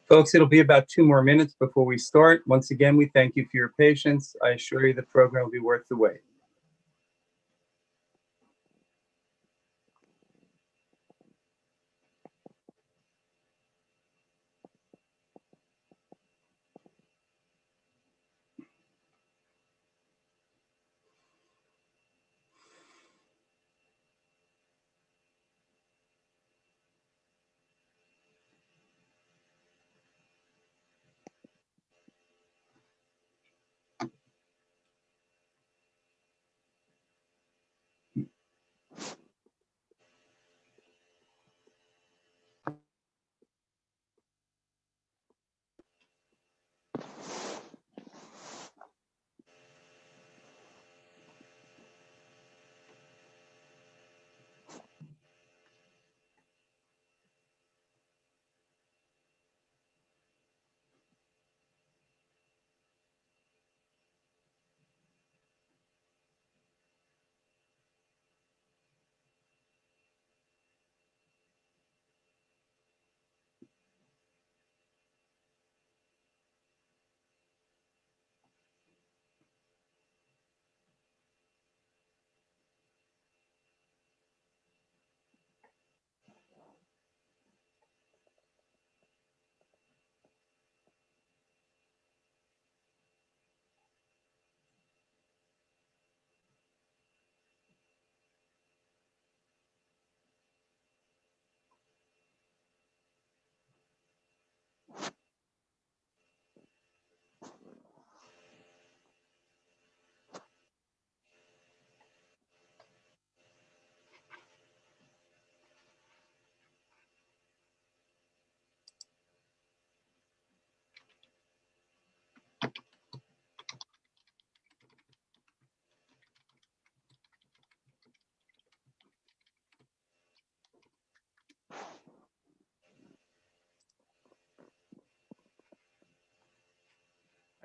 Folks, it'll be about 2 more minutes before we start. Once again, we thank you for your patience. I assure you the program will be worth the wait.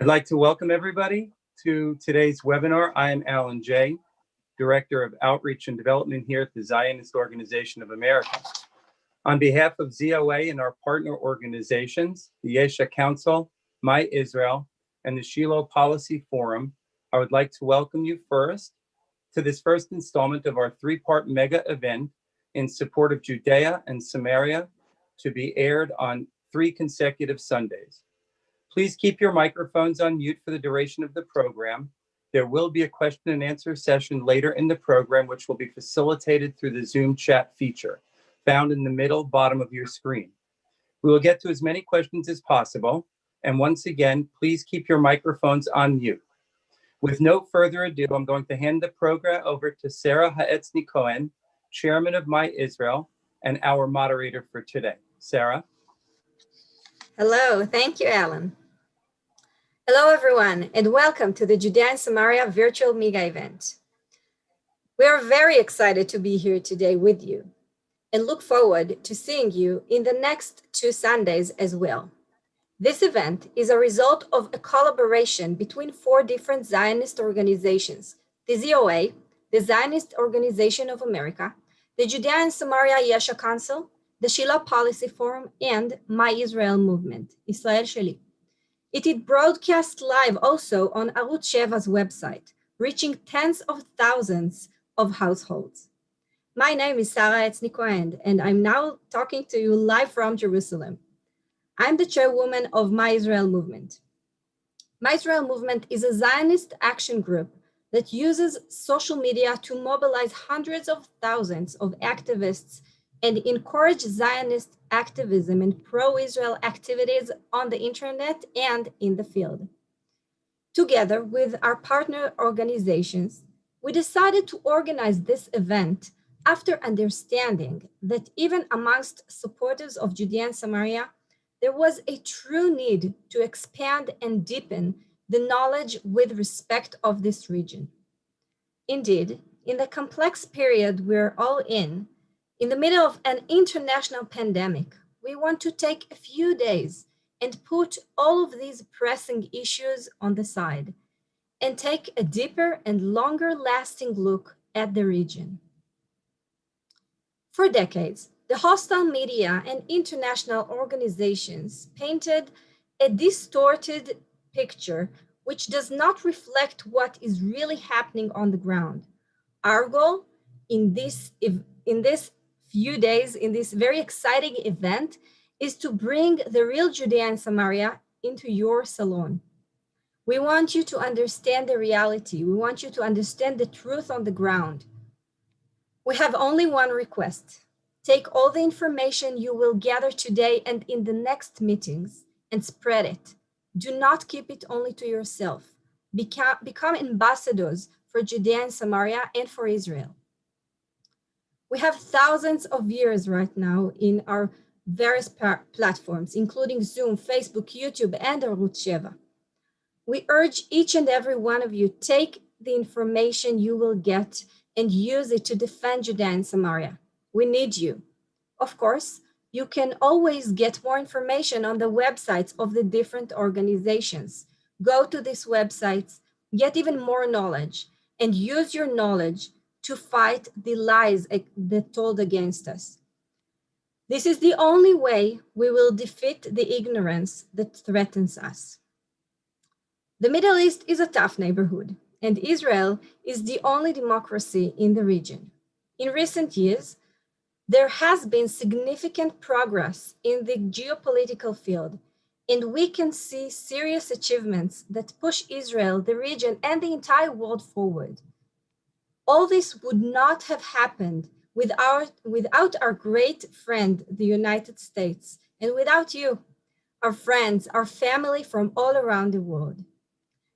I'd like to welcome everybody to today's webinar. I am Alan Jay, Director of Outreach and Development here at the Zionist Organization of America. On behalf of ZOA and our partner organizations, the Yesha Council, MyIsrael, and the Shiloh Policy Forum, I would like to welcome you first to this first installment of our 3-part mega event in support of Judea and Samaria to be aired on 3 consecutive Sundays. Please keep your microphones on mute for the duration of the program. There will be a question and answer session later in the program, which will be facilitated through the Zoom chat feature found in the middle bottom of your screen. We will get to as many questions as possible. And once again, please keep your microphones on mute. With no further ado, I'm going to hand the program over to Sara Haetzni-Cohen, Chairman of MyIsrael, and our moderator for today. Sara. Hello, thank you, Alan. Hello, everyone, and welcome to the Judea and Samaria virtual mega event. We are very excited to be here today with you and look forward to seeing you in the next 2 Sundays as well. This event is a result of a collaboration between 4 different Zionist organizations: the ZOA, the Zionist Organization of America, the Judea and Samaria Yesha Council, the Shiloh Policy Forum, and MyIsrael movement, Israel Sheli. It is broadcast live also on Arutz Sheva's website, reaching tens of thousands of households. My name is Sara Haetzni-Cohen, and I'm now talking to you live from Jerusalem. I'm the chairwoman of MyIsrael movement. MyIsrael movement is a Zionist action group that uses social media to mobilize hundreds of thousands of activists and encourage Zionist activism and pro-Israel activities on the internet and in the field. Together with our partner organizations, we decided to organize this event after understanding that even amongst supporters of Judea and Samaria, there was a true need to expand and deepen the knowledge with respect of this region. Indeed, in the complex period we're all in the middle of an international pandemic, we want to take a few days and put all of these pressing issues on the side and take a deeper and longer lasting look at the region. For decades, The hostile media and international organizations painted a distorted picture which does not reflect what is really happening on the ground. Our goal in this few days, in this very exciting event, is to bring the real Judea and Samaria into your salon. We want you to understand the reality. We want you to understand the truth on the ground. We have only one request. Take all the information you will gather today and in the next meetings and spread it. Do not keep it only to yourself. Become ambassadors for Judea and Samaria and for Israel. We have thousands of viewers right now in our various platforms, including Zoom, Facebook, YouTube, and Arutz 7. We urge each and every one of you, take the information you will get and use it to defend Judea and Samaria. We need you. Of course, you can always get more information on the websites of the different organizations. Go to these websites, get even more knowledge, and use your knowledge to fight the lies that told against us. This is the only way we will defeat the ignorance that threatens us. The Middle East is a tough neighborhood, and Israel is the only democracy in the region. In recent years, there has been significant progress in the geopolitical field, and we can see serious achievements that push Israel, the region, and the entire world forward. All this would not have happened without our great friend, the United States, and without you, our friends, our family from all around the world.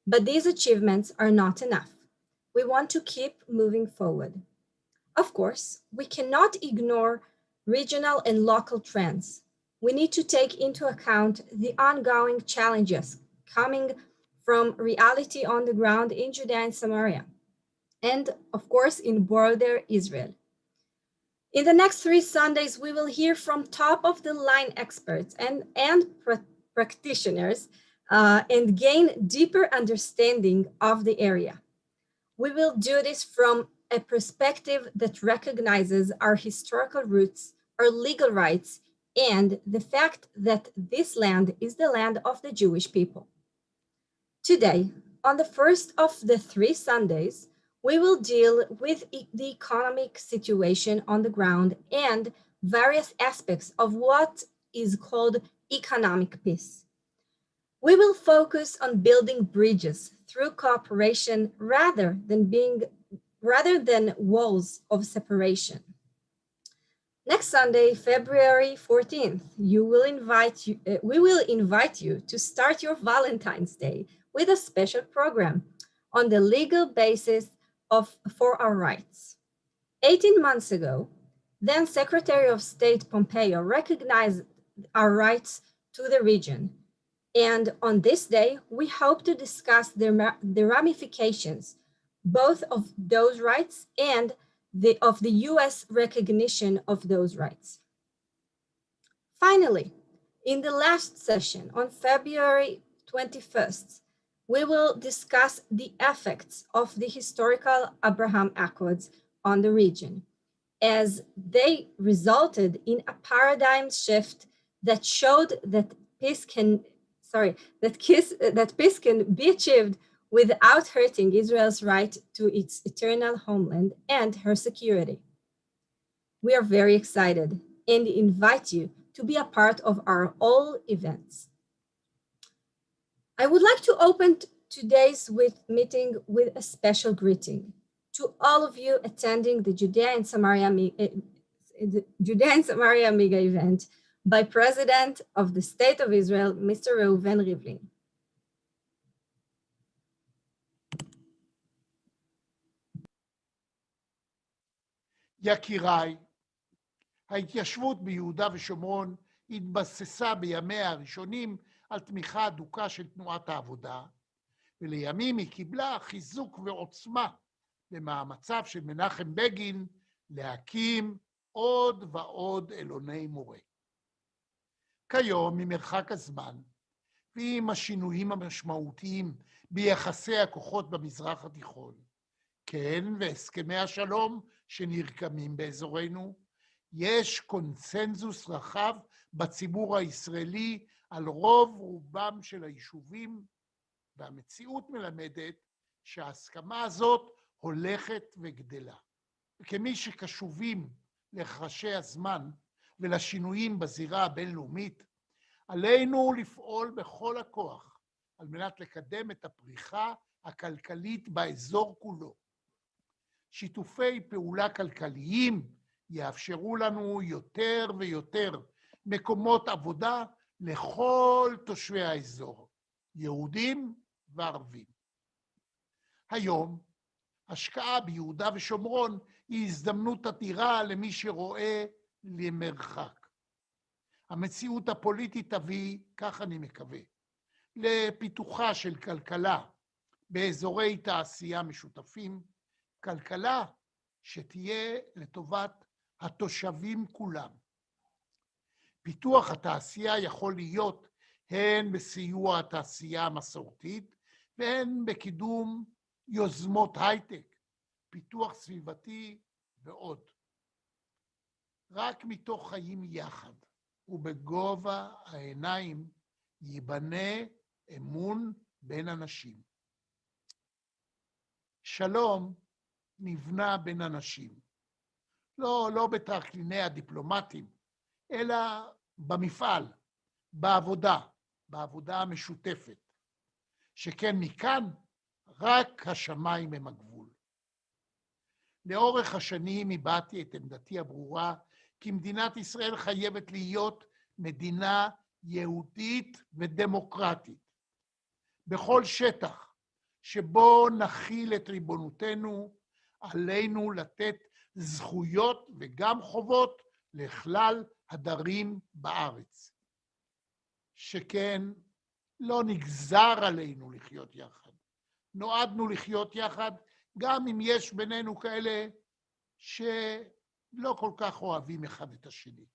But these achievements are not enough. We want to keep moving forward. Of course, we cannot ignore regional and local trends. We need to take into account the ongoing challenges coming from reality on the ground in Judea and Samaria, and of course in border Israel. In the next 3 Sundays, we will hear from top-of-the-line experts and practitioners and gain deeper understanding of the area. We will do this from a perspective that recognizes our historical roots, our legal rights, and the fact that this land is the land of the Jewish people. Today, on the first of the 3 Sundays, we will deal with the economic situation on the ground and various aspects of what is called economic peace. We will focus on building bridges through cooperation rather than walls of separation. Next Sunday, February 14th, we will invite you to start your Valentine's Day with a special program on the legal basis for our rights. 18 months ago, then Secretary of State Pompeo recognized our rights to the region. And on this day, we hope to discuss the ramifications, both of those rights and of the US recognition of those rights. Finally, in the last session on February 21st, we will discuss the effects of the historical Abraham Accords on the region, as they resulted in a paradigm shift that showed that peace can be achieved without hurting Israel's right to its eternal homeland and her security. We are very excited and invite you to be a part of our all events. I would like to open today's meeting with a special greeting to all of you attending the Judea and Samaria Mega event by President of the State of Israel, Mr. Reuven Rivlin. יקיריי, ההתיישבות ביהודה ושומרון התבססה בימיה הראשונים על תמיכה הדוקה של תנועת העבודה, ולימים היא קיבלה חיזוק ועוצמה במאמציו של מנחם בגין להקים עוד ועוד אלוני מורה. כיום, ממרחק הזמן, ועם השינויים המשמעותיים ביחסי הכוחות במזרח התיכון, כן, והסכמי השלום שנרקמים באזורנו, יש קונצנזוס רחב בציבור הישראלי על רוב רובם של היישובים, והמציאות מלמדת שההסכמה הזאת הולכת וגדלה. וכמי שקשובים לחרשי הזמן ולשינויים בזירה הבינלאומית, עלינו לפעול בכל הכוח על מנת לקדם את הפריחה הכלכלית באזור כולו. שיתופי פעולה כלכליים יאפשרו לנו יותר ויותר מקומות עבודה לכל תושבי האזור, יהודים וערבים. היום, השקעה ביהודה ושומרון היא הזדמנות אדירה למי שרואה למרחק. המציאות הפוליטית תביא, כך אני מקווה, לפיתוחה של כלכלה באזורי תעשייה משותפים, כלכלה שתהיה לטובת התושבים כולם. פיתוח התעשייה יכול להיות הן בסיוע התעשייה המסורתית והן בקידום יוזמות הייטק, פיתוח סביבתי ועוד. רק מתוך חיים יחד ובגובה העיניים ייבנה אמון בין אנשים. שלום נבנה בין אנשים, לא בתרקליני הדיפלומטים, אלא במפעל, בעבודה המשותפת, שכן מכאן רק השמיים הם הגבול. לאורך השנים הבעתי את עמדתי הברורה כי מדינת ישראל חייבת להיות מדינה יהודית ודמוקרטית. בכל שטח שבו נכיל את ריבונותנו, עלינו לתת זכויות וגם חובות לכלל הדרים בארץ. שכן לא נגזר עלינו לחיות יחד. נועדנו לחיות יחד, גם אם יש בינינו כאלה שלא כל כך אוהבים אחד את השני.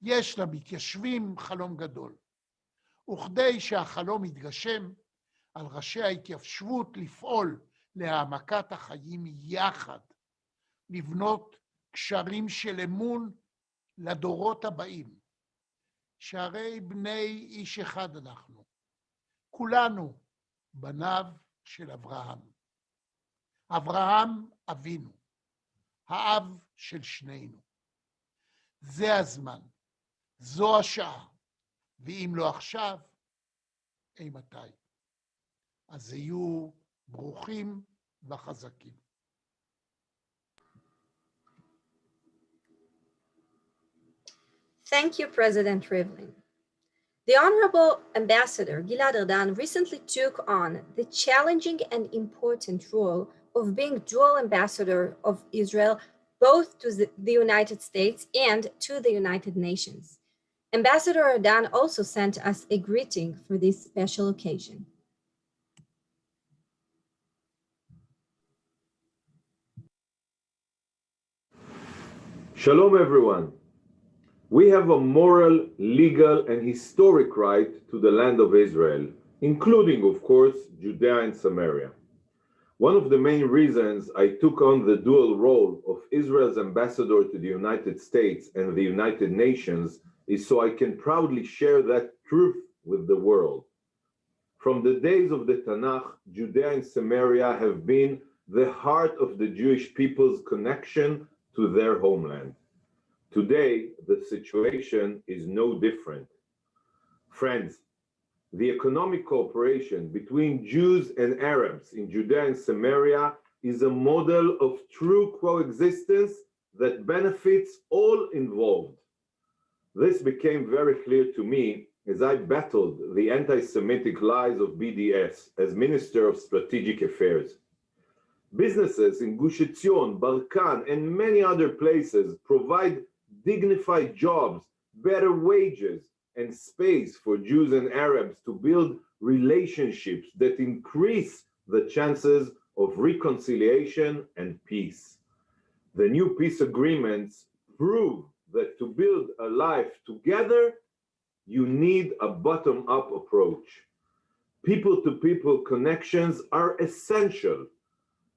יש למתיישבים חלום גדול, וכדי שהחלום יתגשם, על ראשי ההתיישבות לפעול להעמקת החיים יחד, לבנות קשרים של אמון לדורות הבאים, שהרי בני איש אחד אנחנו, כולנו בניו של אברהם. אברהם אבינו, האב של שנינו. זה הזמן, זו השעה, ואם לא עכשיו, אימתי. אז היו ברוכים וחזקים. Thank you, President Rivlin. The Honorable Ambassador Gilad Erdan recently took on the challenging and important role of being dual ambassador of Israel both to the United States and to the United Nations. Ambassador Erdan also sent us a greeting for this special occasion. Shalom, everyone. We have a moral, legal, and historic right to the land of Israel, including, of course, Judea and Samaria. One of the main reasons I took on the dual role of Israel's ambassador to the United States and the United Nations is so I can proudly share that truth with the world. From the days of the Tanakh, Judea and Samaria have been the heart of the Jewish people's connection to their homeland. Today, the situation is no different. Friends, the economic cooperation between Jews and Arabs in Judea and Samaria is a model of true coexistence that benefits all involved. This became very clear to me as I battled the anti-Semitic lies of BDS as Minister of Strategic Affairs. Businesses in Gush Etzion, Balkan, and many other places provide dignified jobs, better wages, and space for Jews and Arabs to build relationships that increase the chances of reconciliation and peace. The new peace agreements prove that to build a life together, you need a bottom-up approach. People-to-people connections are essential.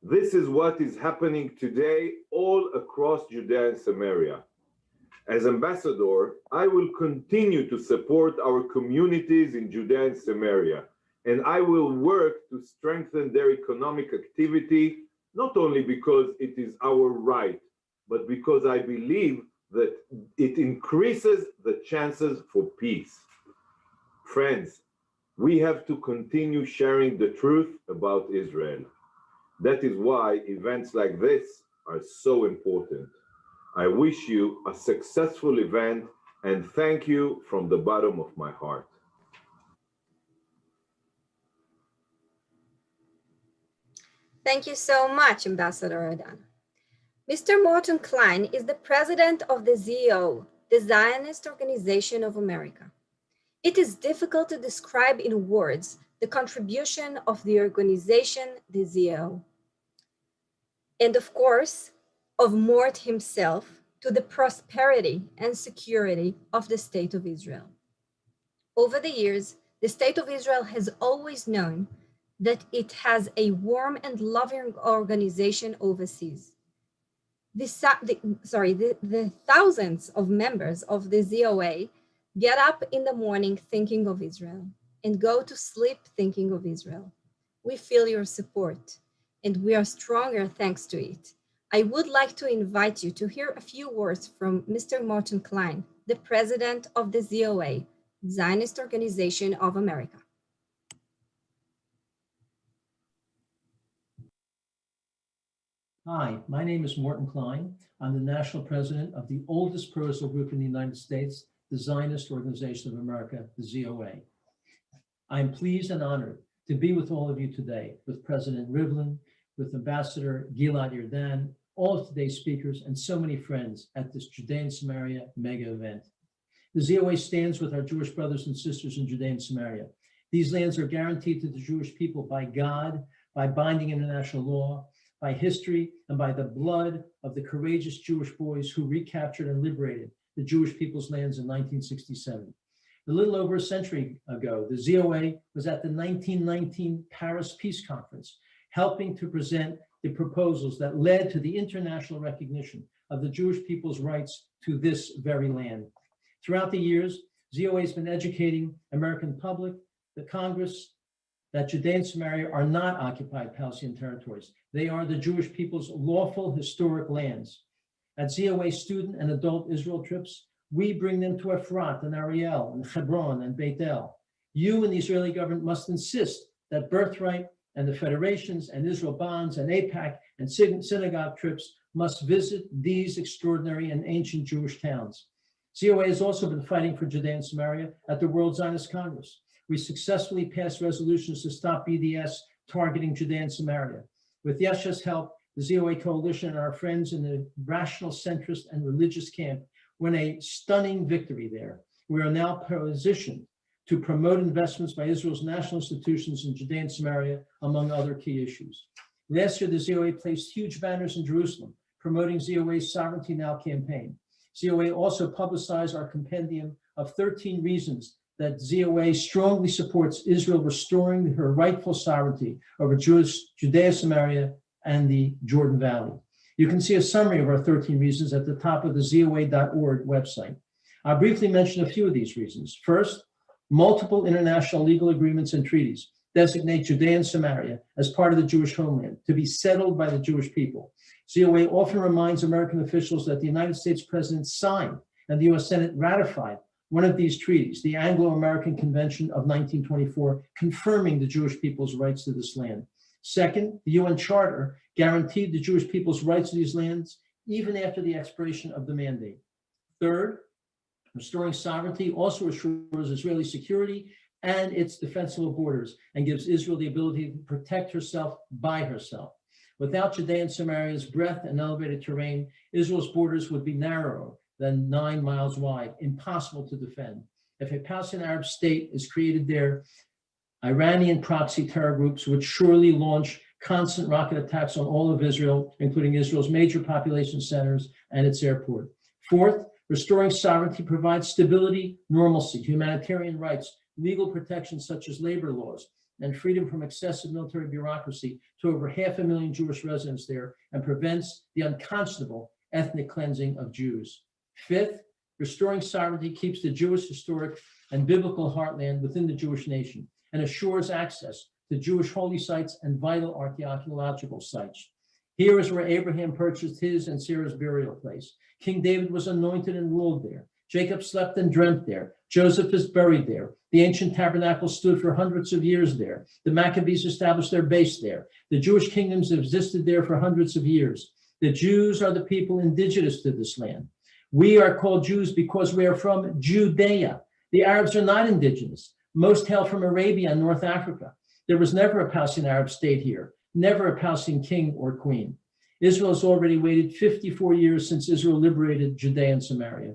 This is what is happening today all across Judea and Samaria. As ambassador, I will continue to support our communities in Judea and Samaria, and I will work to strengthen their economic activity, not only because it is our right, but because I believe that it increases the chances for peace. Friends, we have to continue sharing the truth about Israel. That is why events like this are so important. I wish you a successful event and thank you from the bottom of my heart. Thank you so much, Ambassador Erdan. Mr. Mort Klein is the president of the ZO, the Zionist Organization of America. It is difficult to describe in words the contribution of the organization, the ZO, and of course, of Mort himself to the prosperity and security of the State of Israel. Over the years, the State of Israel has always known that it has a warm and loving organization overseas. The thousands of members of the ZOA get up in the morning thinking of Israel and go to sleep thinking of Israel. We feel your support and we are stronger thanks to it. I would like to invite you to hear a few words from Mr. Mort Klein, the president of the ZOA, Zionist Organization of America. Hi, my name is Mort Klein. I'm the national president of the oldest pro-Israel group in the United States, the Zionist Organization of America, the ZOA. I'm pleased and honored to be with all of you today, with President Rivlin, with Ambassador Gilad Erdan, all of today's speakers, and so many friends at this Judea and Samaria mega event. The ZOA stands with our Jewish brothers and sisters in Judea and Samaria. These lands are guaranteed to the Jewish people by God, by binding international law, by history, and by the blood of the courageous Jewish boys who recaptured and liberated the Jewish people's lands in 1967. A little over a century ago, the ZOA was at the 1919 Paris Peace Conference, helping to present the proposals that led to the international recognition of the Jewish people's rights to this very land. Throughout the years, ZOA has been educating American public, the Congress, that Judea and Samaria are not occupied Palestinian territories. They are the Jewish people's lawful historic lands. At ZOA student and adult Israel trips, we bring them to Efrat and Ariel and Hebron and Beit El. You and the Israeli government must insist that birthright and the federations and Israel bonds and AIPAC and synagogue trips must visit these extraordinary and ancient Jewish towns. ZOA has also been fighting for Judea and Samaria at the World Zionist Congress. We successfully passed resolutions to stop BDS targeting Judea and Samaria. With Yesha's help, the ZOA coalition and our friends in the rational, centrist, and religious camp won a stunning victory there. We are now positioned to promote investments by Israel's national institutions in Judea and Samaria, among other key issues. Last year, the ZOA placed huge banners in Jerusalem promoting ZOA's Sovereignty Now campaign. ZOA also publicized our compendium of 13 reasons that ZOA strongly supports Israel restoring her rightful sovereignty over Judea, Samaria, and the Jordan Valley. You can see a summary of our 13 reasons at the top of the ZOA.org website. I'll briefly mention a few of these reasons. First, multiple international legal agreements and treaties designate Judea and Samaria as part of the Jewish homeland to be settled by the Jewish people. ZOA often reminds American officials that the United States president signed and the US Senate ratified one of these treaties, the Anglo-American Convention of 1924, confirming the Jewish people's rights to this land. Second, the UN Charter guaranteed the Jewish people's rights to these lands even after the expiration of the mandate. Third, restoring sovereignty also assures Israeli security and its defensible borders and gives Israel the ability to protect herself by herself. Without Judea and Samaria's breadth and elevated terrain, Israel's borders would be narrower than 9 miles wide, impossible to defend. If a Palestinian Arab state is created there, Iranian proxy terror groups would surely launch constant rocket attacks on all of Israel, including Israel's major population centers and its airport. Fourth, restoring sovereignty provides stability, normalcy, humanitarian rights, legal protections such as labor laws, and freedom from excessive military bureaucracy to over 500,000 Jewish residents there and prevents the unconscionable ethnic cleansing of Jews. Fifth, restoring sovereignty keeps the Jewish historic and biblical heartland within the Jewish nation and assures access to Jewish holy sites and vital archaeological sites. Here is where Abraham purchased his and Sarah's burial place. King David was anointed and ruled there. Jacob slept and dreamt there. Joseph is buried there. The ancient tabernacle stood for hundreds of years there. The Maccabees established their base there. The Jewish kingdoms have existed there for hundreds of years. The Jews are the people indigenous to this land. We are called Jews because we are from Judea. The Arabs are not indigenous. Most hail from Arabia and North Africa. There was never a Palestinian Arab state here, never a Palestinian king or queen. Israel has already waited 54 years since Israel liberated Judea and Samaria.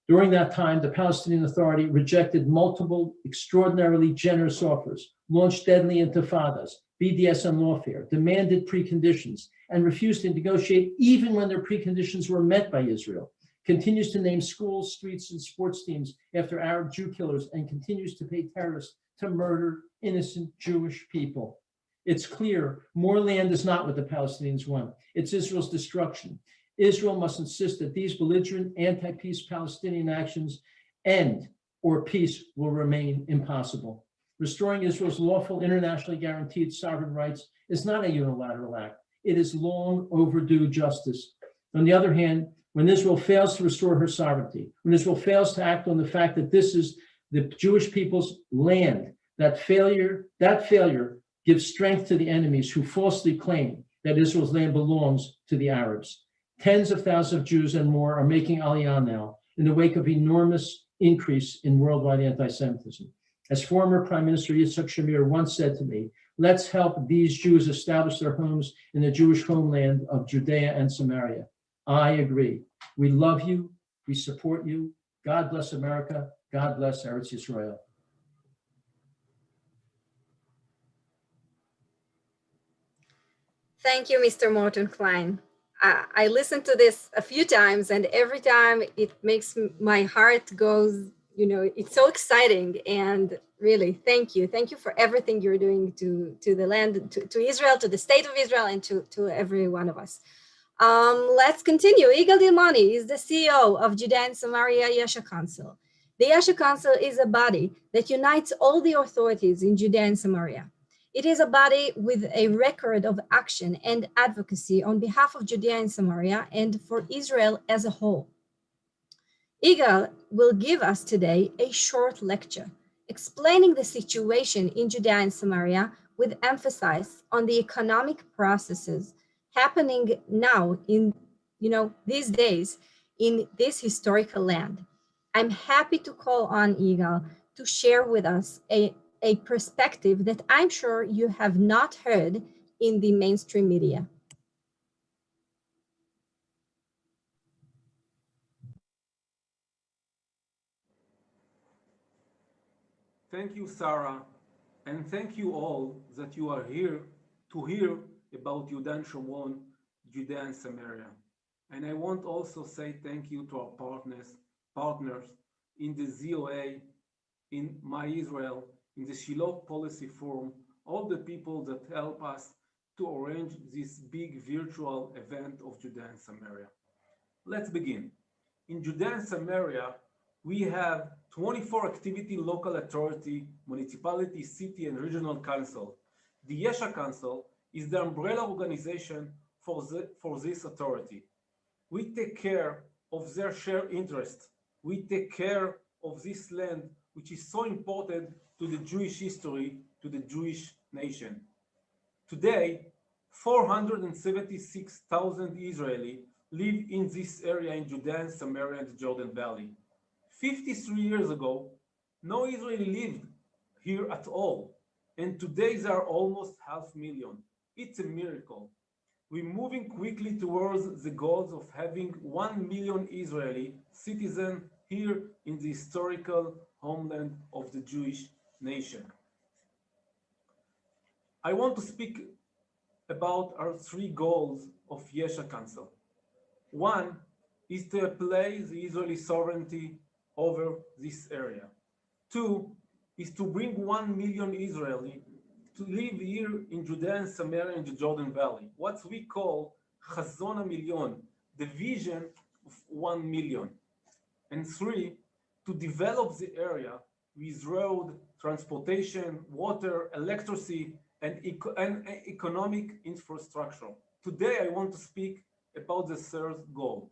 During that time, the Palestinian Authority rejected multiple extraordinarily generous offers, launched deadly intifadas, BDSM lawfare, demanded preconditions, and refused to negotiate even when their preconditions were met by Israel, continues to name schools, streets, and sports teams after Arab Jew killers, and continues to pay terrorists to murder innocent Jewish people. It's clear more land is not what the Palestinians want. It's Israel's destruction. Israel must insist that these belligerent anti-peace Palestinian actions end, or peace will remain impossible. Restoring Israel's lawful, internationally guaranteed sovereign rights is not a unilateral act. It is long overdue justice. On the other hand, when Israel fails to restore her sovereignty, when Israel fails to act on the fact that this is the Jewish people's land, that failure gives strength to the enemies who falsely claim that Israel's land belongs to the Arabs. Tens of thousands of Jews and more are making Aliyah now in the wake of enormous increase in worldwide anti-Semitism. As former Prime Minister Yitzhak Shamir once said to me, let's help these Jews establish their homes in the Jewish homeland of Judea and Samaria. I agree. We love you. We support you. God bless America. God bless Eretz Yisrael. Thank you, Mr. Morton Klein. I listened to this a few times, and every time it makes my heart goes, it's so exciting. And really, thank you. Thank you for everything you're doing to the land, to Israel, to the state of Israel, and to every one of us. Let's continue. Yigal Dilmoni is the CEO of Judea and Samaria Yesha Council. The Yesha Council is a body that unites all the authorities in Judea and Samaria. It is a body with a record of action and advocacy on behalf of Judea and Samaria and for Israel as a whole. Yigal will give us today a short lecture explaining the situation in Judea and Samaria with emphasis on the economic processes happening now in, these days in this historical land. I'm happy to call on Yigal to share with us a perspective that I'm sure you have not heard in the mainstream media. Thank you, Sara, and thank you all that you are here to hear about Judah and Shomron, Judea and Samaria. And I want also say thank you to our partners in the ZOA, in MyIsrael, in the Shiloh Policy Forum, all the people that help us to arrange this big virtual event of Judea and Samaria. Let's begin. In Judea and Samaria, we have 24 activity local authority, municipality, city, and regional council. The Yesha Council is the umbrella organization for this authority. We take care of their shared interests. We take care of this land, which is so important to the Jewish history, to the Jewish nation. Today, 476,000 Israelis live in this area in Judea and Samaria and the Jordan Valley. 53 years ago, no Israeli lived here at all. And today there are almost 500,000. It's a miracle. We're moving quickly towards the goals of having 1 million Israeli citizens here in the historical homeland of the Jewish nation. I want to speak about our 3 goals of Yesha Council. One is to apply the Israeli sovereignty over this area. 2 is to bring 1 million Israeli to live here in Judea and Samaria in the Jordan Valley, what we call Chazon HaMilyon, the vision of 1 million. And 3, to develop the area with road, transportation, water, electricity, and economic infrastructure. Today, I want to speak about the third goal.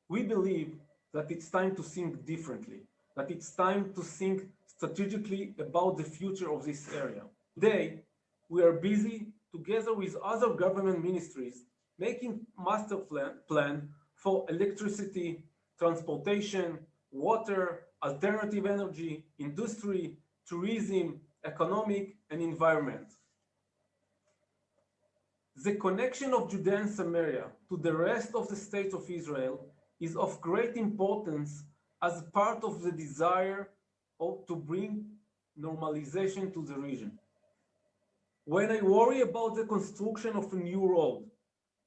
We believe that it's time to think differently, that it's time to think strategically about the future of this area. Today, we are busy together with other government ministries making master plan for electricity, transportation, water, alternative energy, industry, tourism, economic, and environment. The connection of Judea and Samaria to the rest of the state of Israel is of great importance as part of the desire to bring normalization to the region. When I worry about the construction of a new road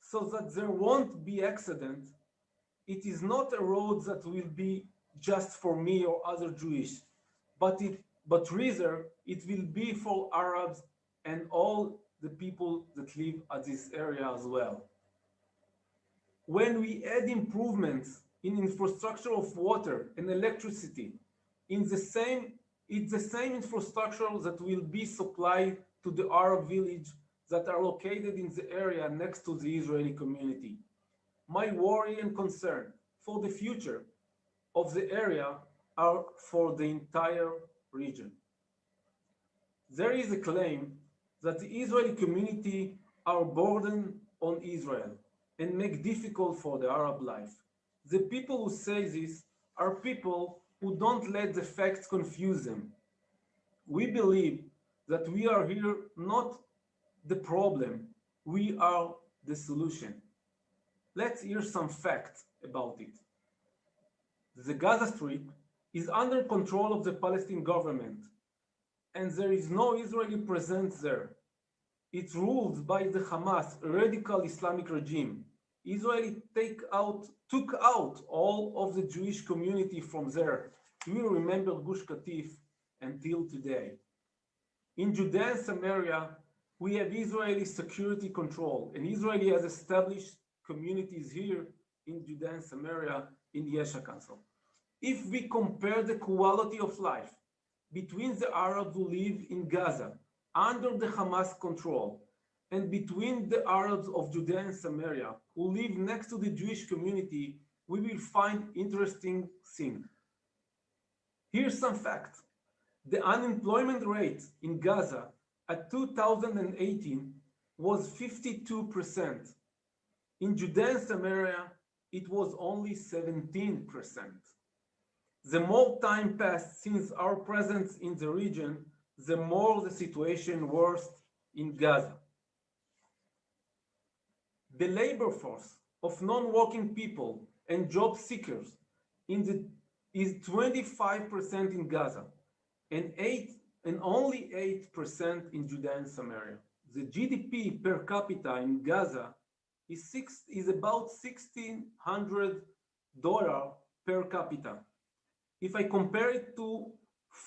so that there won't be accident, it is not a road that will be just for me or other Jewish, but rather it will be for Arabs and all the people that live at this area as well. When we add improvements in infrastructure of water and electricity, it's the same infrastructure that will be supplied to the Arab village that are located in the area next to the Israeli community. My worry and concern for the future of the area are for the entire region. There is a claim that the Israeli community are burden on Israel and make difficult for the Arab life. The people who say this are people who don't let the facts confuse them. We believe that we are here not the problem, we are the solution. Let's hear some facts about it. The Gaza Strip is under control of the Palestinian government, and there is no Israeli presence there. It's ruled by the Hamas, a radical Islamic regime. Israel took out all of the Jewish community from there. You remember Gush Katif until today. In Judea and Samaria, we have Israeli security control, and Israel has established communities here in Judea and Samaria in the Yesha Council. If we compare the quality of life between the Arabs who live in Gaza under the Hamas control and between the Arabs of Judea and Samaria who live next to the Jewish community, we will find interesting thing. Here's some facts. The unemployment rate in Gaza at 2018 was 52%. In Judea and Samaria, it was only 17%. The more time passed since our presence in the region, the more the situation worsened in Gaza. The labor force of non-working people and job seekers is 25% in Gaza and only 8% in Judea and Samaria. The GDP per capita in Gaza is about $1,600 per capita. If I compare it to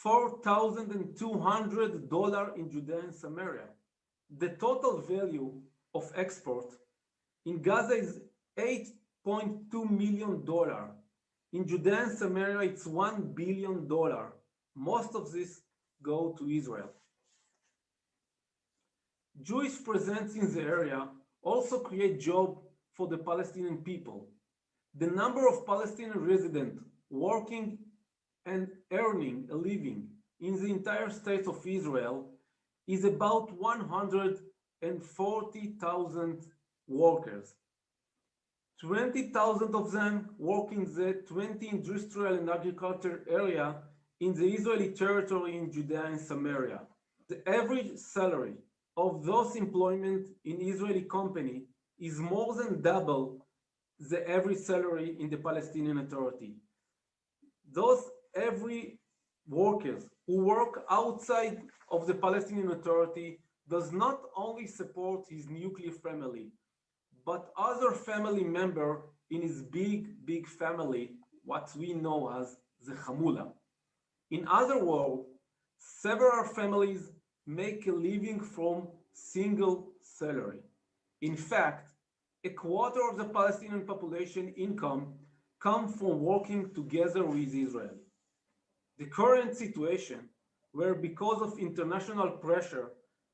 $4,200 in Judea and Samaria, the total value of export in Gaza is $8.2 million. In Judea and Samaria, it's $1 billion. Most of this go to Israel. Jewish presence in the area also create jobs for the Palestinian people. The number of Palestinian residents working and earning a living in the entire state of Israel is about 140,000 workers. 20,000 of them work in the 20 industrial and agriculture area in the Israeli territory in Judea and Samaria. The average salary of those employment in Israeli company is more than double the average salary in the Palestinian Authority. Those every workers who work outside of the Palestinian Authority does not only support his nuclear family, but other family member in his big family, what we know as the Hamula. In other words, several families make a living from single salary. In fact, a quarter of the Palestinian population income comes from working together with Israel. The current situation, where because of international pressure,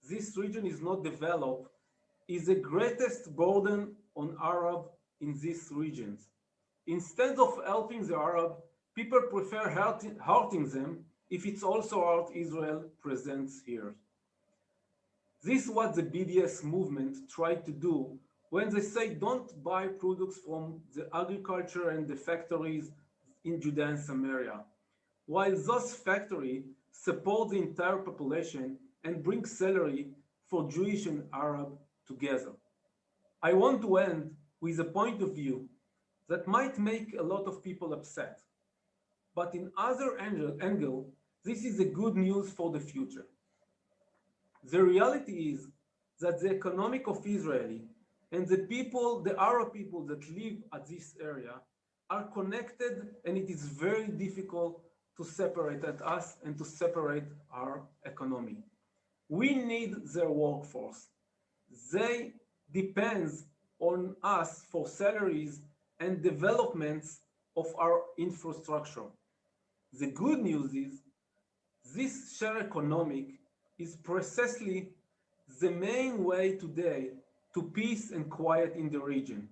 this region is not developed, is the greatest burden on Arab in these regions. Instead of helping the Arab, people prefer hurting them if it's also hurt Israel presence here. This is what the BDS movement tried to do when they say don't buy products from the agriculture and the factories in Judea and Samaria, while those factories support the entire population and bring salary for Jewish and Arab together. I want to end with a point of view that might make a lot of people upset. But in other angle, this is a good news for the future. The reality is that the economic of Israeli and the people, the Arab people that live at this area are connected, and it is very difficult to separate us and to separate our economy. We need their workforce. They depend on us for salaries and developments of our infrastructure. The good news is this shared economic is precisely the main way today to peace and quiet in the region.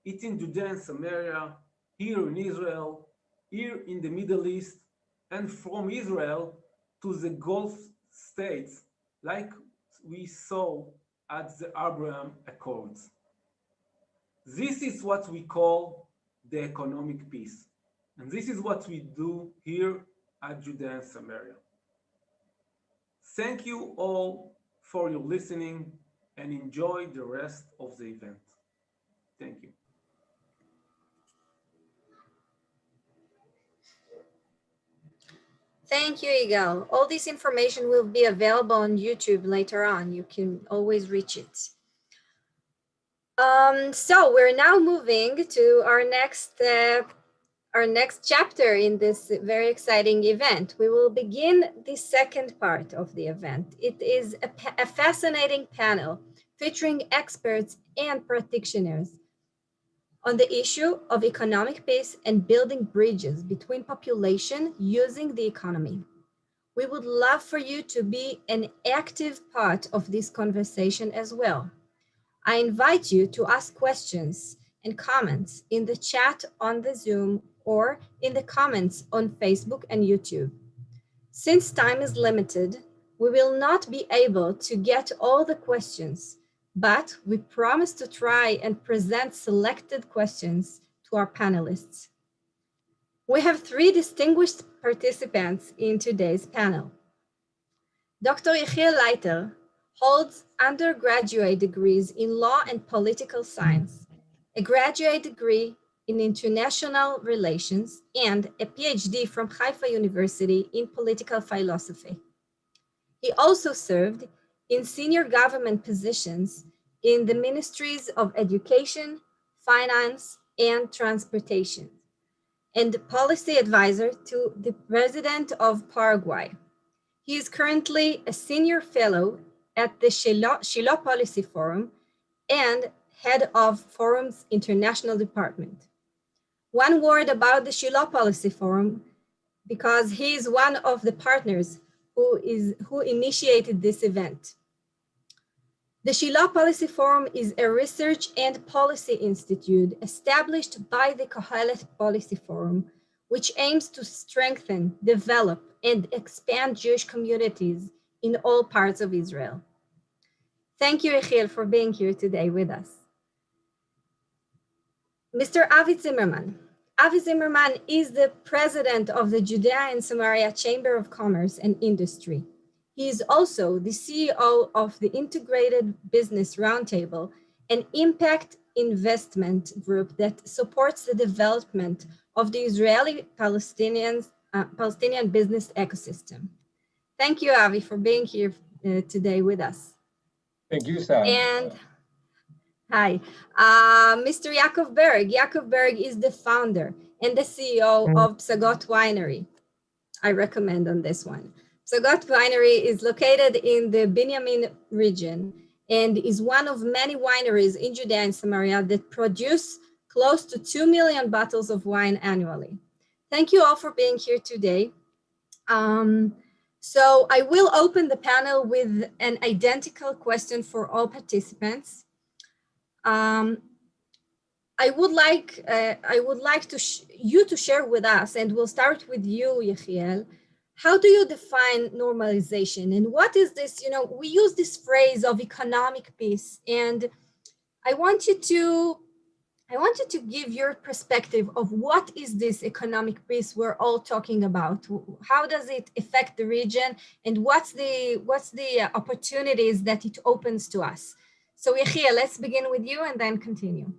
It's in Judea and Samaria, here in Israel, here in the Middle East, and from Israel to the Gulf states, like we saw at the Abraham Accords. This is what we call the economic peace. And this is what we do here at Judea and Samaria. Thank you all for your listening and enjoy the rest of the event. Thank you. Thank you, Yigal. All this information will be available on YouTube later on. You can always reach it. So we're now moving to our next chapter in this very exciting event. We will begin the second part of the event. It is a fascinating panel featuring experts and practitioners on the issue of economic peace and building bridges between population using the economy. We would love for you to be an active part of this conversation as well. I invite you to ask questions and comments in the chat on the Zoom or in the comments on Facebook and YouTube. Since time is limited, we will not be able to get all the questions, but we promise to try and present selected questions to our panelists. We have 3 distinguished participants in today's panel. Dr. Yechiel Leiter holds undergraduate degrees in law and political science, a graduate degree in international relations, and a PhD from Haifa University in political philosophy. He also served in senior government positions in the ministries of education, finance, and transportation, and policy advisor to the president of Paraguay. He is currently a senior fellow at the Shiloh Policy Forum and head of Forum's international department. One word about the Shiloh Policy Forum, because he is one of the partners who initiated this event. The Shiloh Policy Forum is a research and policy institute established by the Kohelet Policy Forum, which aims to strengthen, develop, and expand Jewish communities in all parts of Israel. Thank you, Yechiel, for being here today with us. Mr. Avi Zimmerman. Avi Zimmerman is the president of the Judea and Samaria Chamber of Commerce and Industry. He is also the CEO of the Integrated Business Roundtable, an impact investment group that supports the development of the Israeli-Palestinian business ecosystem. Thank you, Avi, for being here today with us. Thank you, Sara. And hi, Mr. Yaakov Berg. Yaakov Berg is the founder and the CEO of Psagot Winery. I recommend on this one. Psagot Winery is located in the Binyamin region and is one of many wineries in Judea and Samaria that produce close to 2 million bottles of wine annually. Thank you all for being here today. So I will open the panel with an identical question for all participants. I would like you to share with us, and we'll start with you, Yechiel. How do you define normalization, and what is this? You know, we use this phrase of economic peace, and I want you to give your perspective of what is this economic peace we're all talking about? How does it affect the region, and what's the opportunities that it opens to us? So Yechiel, let's begin with you and then continue.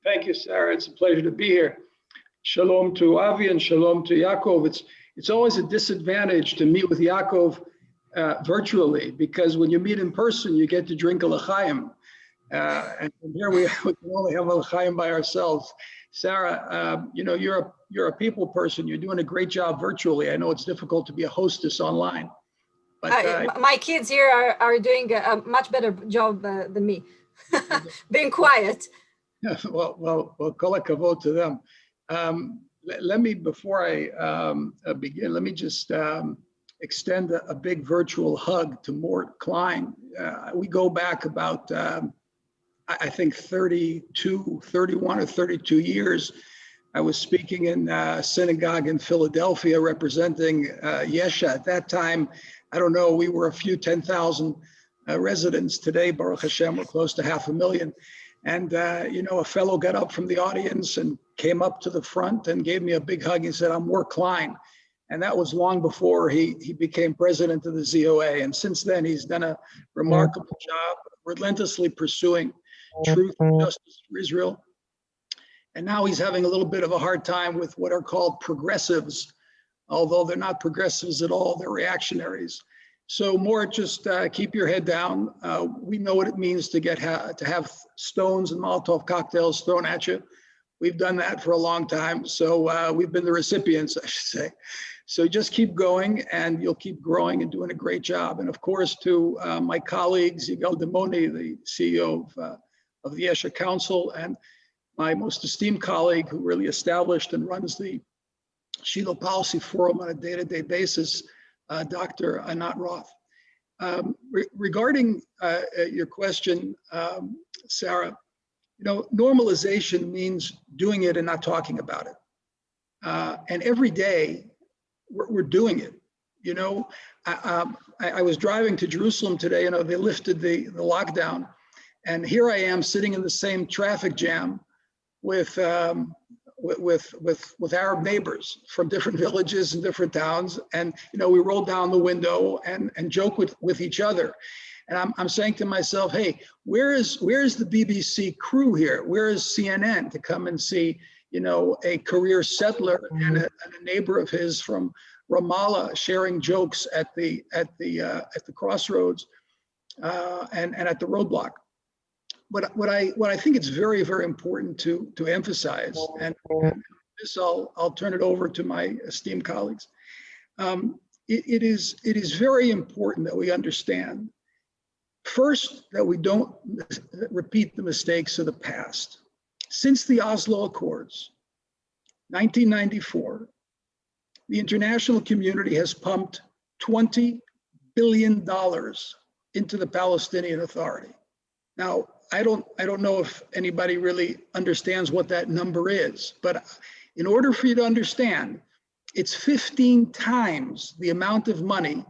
Thank you, Sarah. It's a pleasure to be here. Shalom to Avi and shalom to Yaakov. It's always a disadvantage to meet with Yaakov virtually, because when you meet in person, you get to drink a l'chaim. And here we can only have a l'chaim by ourselves. Sarah, you know, you're a people person. You're doing a great job virtually. I know it's difficult to be a hostess online. But, my kids here are doing a much better job than me, being quiet. Well, kol hakavod to them. Let me, before I begin, let me just extend a big virtual hug to Mort, Klein. We go back about, I think 31 or 32 years. I was speaking in a synagogue in Philadelphia representing Yesha. At that time, I don't know, we were a few 10,000 residents. Today, Baruch Hashem, we're close to 500,000. And, you know, a fellow got up from the audience and came up to the front and gave me a big hug. He said, "I'm Mort Klein." And that was long before he became president of the ZOA. And since then, he's done a remarkable job, relentlessly pursuing truth and justice for Israel. And now he's having a little bit of a hard time with what are called progressives, although they're not progressives at all, they're reactionaries. So Mort, just keep your head down. We know what it means to have stones and Molotov cocktails thrown at you. We've done that for a long time. So we've been the recipients, I should say. So just keep going and you'll keep growing and doing a great job. And of course, to my colleagues, Yigal Dilmoni, the CEO of the Yesha Council, and my most esteemed colleague who really established and runs the Shiloh Policy Forum on a day-to-day basis, Dr. Anat Roth. Regarding your question, Sarah, you know, normalization means doing it and not talking about it. And every day we're doing it. You know, I was driving to Jerusalem today, you know, they lifted the lockdown, and here I am sitting in the same traffic jam with Arab neighbors from different villages and different towns. And, you know, we roll down the window and joke with each other. And I'm saying to myself, hey, where is the BBC crew here? Where is CNN to come and see, you know, a career settler and a neighbor of his from Ramallah sharing jokes at the crossroads and at the roadblock? But what I think it's very, very important to emphasize, and this I'll turn it over to my esteemed colleagues. It is very important that we understand, first, that we don't repeat the mistakes of the past. Since the Oslo Accords, 1994, the international community has pumped $20 billion into the Palestinian Authority. Now, I don't know if anybody really understands what that number is, but in order for you to understand, it's 15 times the amount of money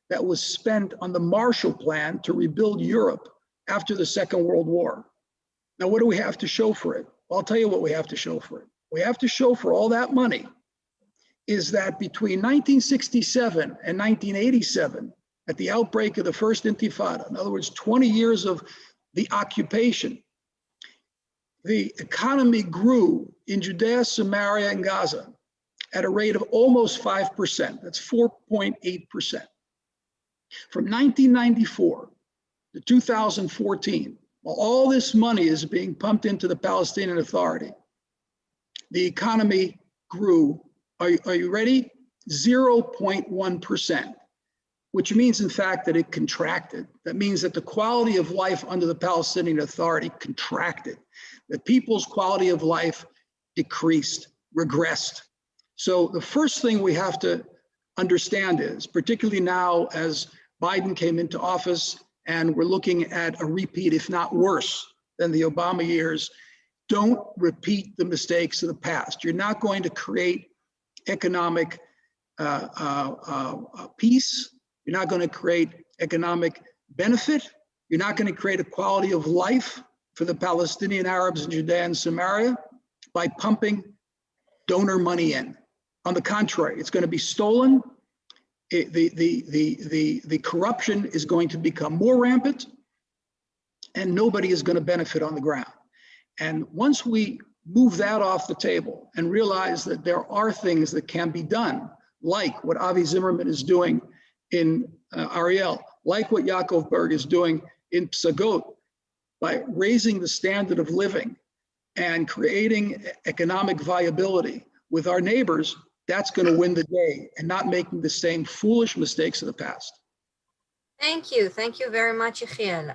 that was spent on the Marshall Plan to rebuild Europe after the Second World War. Now, what do we have to show for it? Well, I'll tell you what we have to show for it. We have to show for all that money is that between 1967 and 1987, at the outbreak of the First Intifada, in other words, 20 years of the occupation, the economy grew in Judea, Samaria, and Gaza at a rate of almost 5%. That's 4.8%. From 1994 to 2014, while all this money is being pumped into the Palestinian Authority, the economy grew. Are you ready? 0.1%, which means, in fact, that it contracted. That means that the quality of life under the Palestinian Authority contracted. The people's quality of life decreased, regressed. So the first thing we have to understand is, particularly now as Biden came into office and we're looking at a repeat, if not worse, than the Obama years, don't repeat the mistakes of the past. You're not going to create economic peace. You're not going to create economic benefit. You're not going to create a quality of life for the Palestinian Arabs in Judea and Samaria by pumping donor money in. On the contrary, it's going to be stolen. The corruption is going to become more rampant, and nobody is going to benefit on the ground. And once we move that off the table and realize that there are things that can be done, like what Avi Zimmerman is doing in Ariel, like what Yaakov Berg is doing in Psagot, by raising the standard of living and creating economic viability with our neighbors, that's going to win the day, and not making the same foolish mistakes of the past. Thank you very much, Yechiel.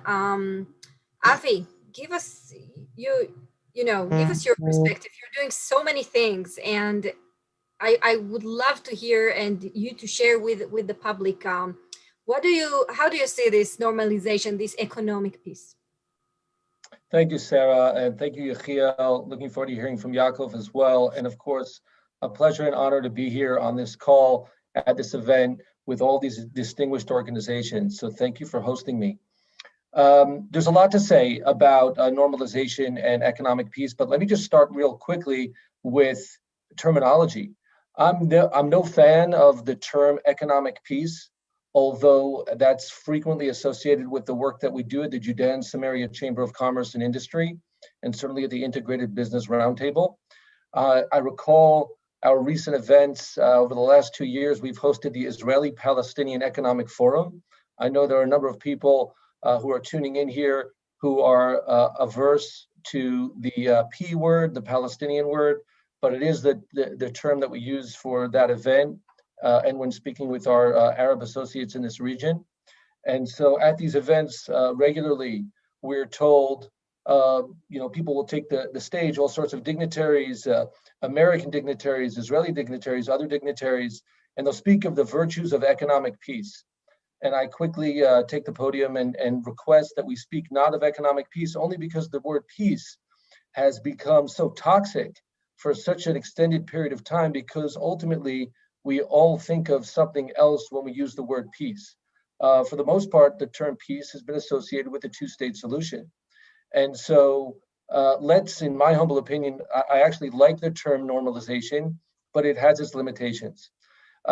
Avi, give us give us your perspective. You're doing so many things, and I would love to hear and you to share with the public. How do you see this normalization, this economic peace? Thank you, Sara, and thank you, Yechiel. Looking forward to hearing from Yaakov as well. And of course, a pleasure and honor to be here on this call at this event with all these distinguished organizations. So thank you for hosting me. There's a lot to say about normalization and economic peace, but let me just start real quickly with terminology. I'm no fan of the term economic peace, although that's frequently associated with the work that we do at the Judea and Samaria Chamber of Commerce and Industry, and certainly at the Integrated Business Roundtable. I recall our recent events over the last 2 years. We've hosted the Israeli-Palestinian Economic Forum. I know there are a number of people who are tuning in here who are averse to the P word, the Palestinian word, but it is the term that we use for that event and when speaking with our Arab associates in this region. And so at these events regularly, we're told, people will take the stage, all sorts of dignitaries, American dignitaries, Israeli dignitaries, other dignitaries, and they'll speak of the virtues of economic peace. And I quickly take the podium and request that we speak not of economic peace, only because the word peace has become so toxic for such an extended period of time, because ultimately we all think of something else when we use the word peace. For the most part, the term peace has been associated with the two-state solution. And so let's, in my humble opinion, I actually like the term normalization, but it has its limitations.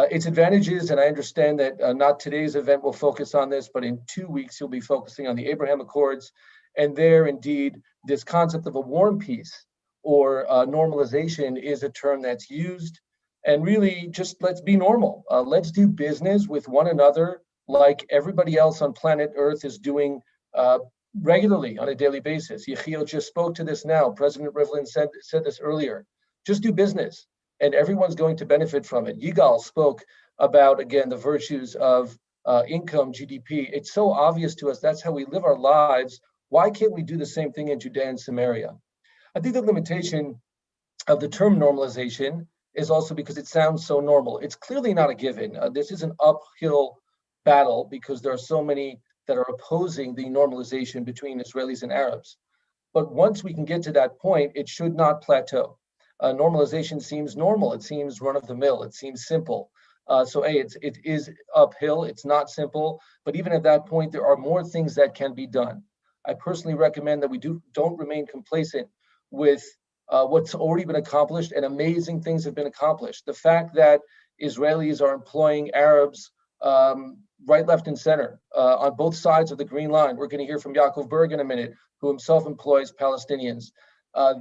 Its advantages, and I understand that not today's event will focus on this, but in 2 weeks, you'll be focusing on the Abraham Accords. And there, indeed, this concept of a warm peace or normalization is a term that's used. And really, just let's be normal. Let's do business with one another like everybody else on planet Earth is doing regularly on a daily basis. Yechiel just spoke to this now. President Rivlin said this earlier. Just do business, and everyone's going to benefit from it. Yigal spoke about, again, the virtues of income, GDP. It's so obvious to us that's how we live our lives. Why can't we do the same thing in Judea and Samaria? I think the limitation of the term normalization is also because it sounds so normal. It's clearly not a given. This is an uphill battle because there are so many that are opposing the normalization between Israelis and Arabs. But once we can get to that point, it should not plateau. Normalization seems normal. It seems run-of-the-mill. It seems simple. It is uphill. It's not simple. But even at that point, there are more things that can be done. I personally recommend that we don't remain complacent with what's already been accomplished, and amazing things have been accomplished. The fact that Israelis are employing Arabs right, left, and center on both sides of the Green Line. We're going to hear from Yaakov Berg in a minute, who himself employs Palestinians.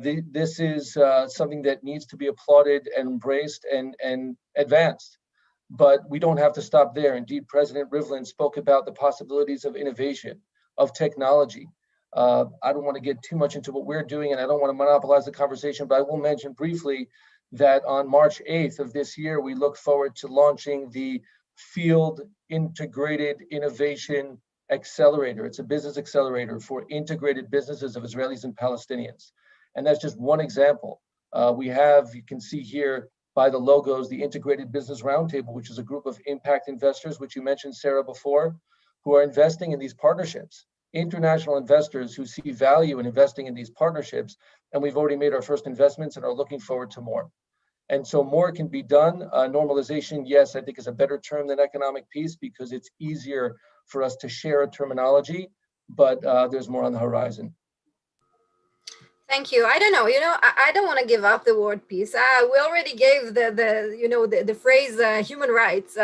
This is something that needs to be applauded and embraced and advanced. But we don't have to stop there. Indeed, President Rivlin spoke about the possibilities of innovation, of technology. I don't want to get too much into what we're doing, and I don't want to monopolize the conversation, but I will mention briefly that on March 8th of this year, we look forward to launching the Field Integrated Innovation Accelerator. It's a business accelerator for integrated businesses of Israelis and Palestinians. And that's just one example. We have, you can see here by the logos, the Integrated Business Roundtable, which is a group of impact investors, which you mentioned, Sarah, before, who are investing in these partnerships, international investors who see value in investing in these partnerships. And we've already made our first investments and are looking forward to more. And so more can be done. Normalization, yes, I think is a better term than economic peace because it's easier for us to share a terminology, but there's more on the horizon. Thank you. I don't know, I don't want to give up the word peace. We already gave the phrase human rights.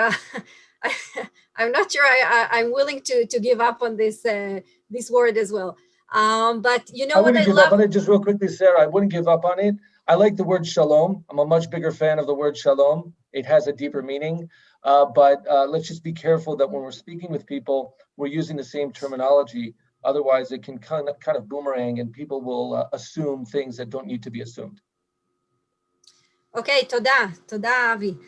I'm not sure I'm willing to give up on this word as well. But you know what I give love? up on it. Just real quickly, Sarah, I wouldn't give up on it. I like the word shalom. I'm a much bigger fan of the word shalom. It has a deeper meaning. But let's just be careful that when we're speaking with people, we're using the same terminology. Otherwise, it can kind of boomerang and people will assume things that don't need to be assumed. Okay, toda, Avi.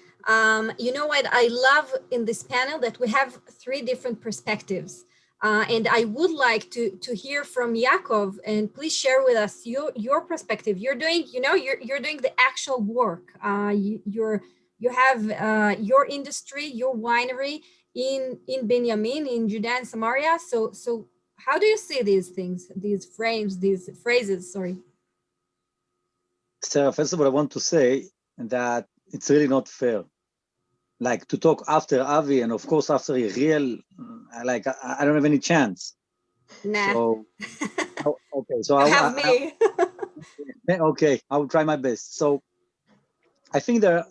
You know what I love in this panel that we have three different perspectives. And I would like to hear from Yaakov, and please share with us your perspective. You're doing, you're doing the actual work. You have your industry, your winery in Benjamin, in Judea and Samaria. So how do you see these things, these phrases, sorry? Sarah, first of all, I want to say that it's really not fair. Like to talk after Avi and of course after Yechiel, I don't have any chance. Nah. So, okay, so you have me. Okay, I will try my best. So, I think there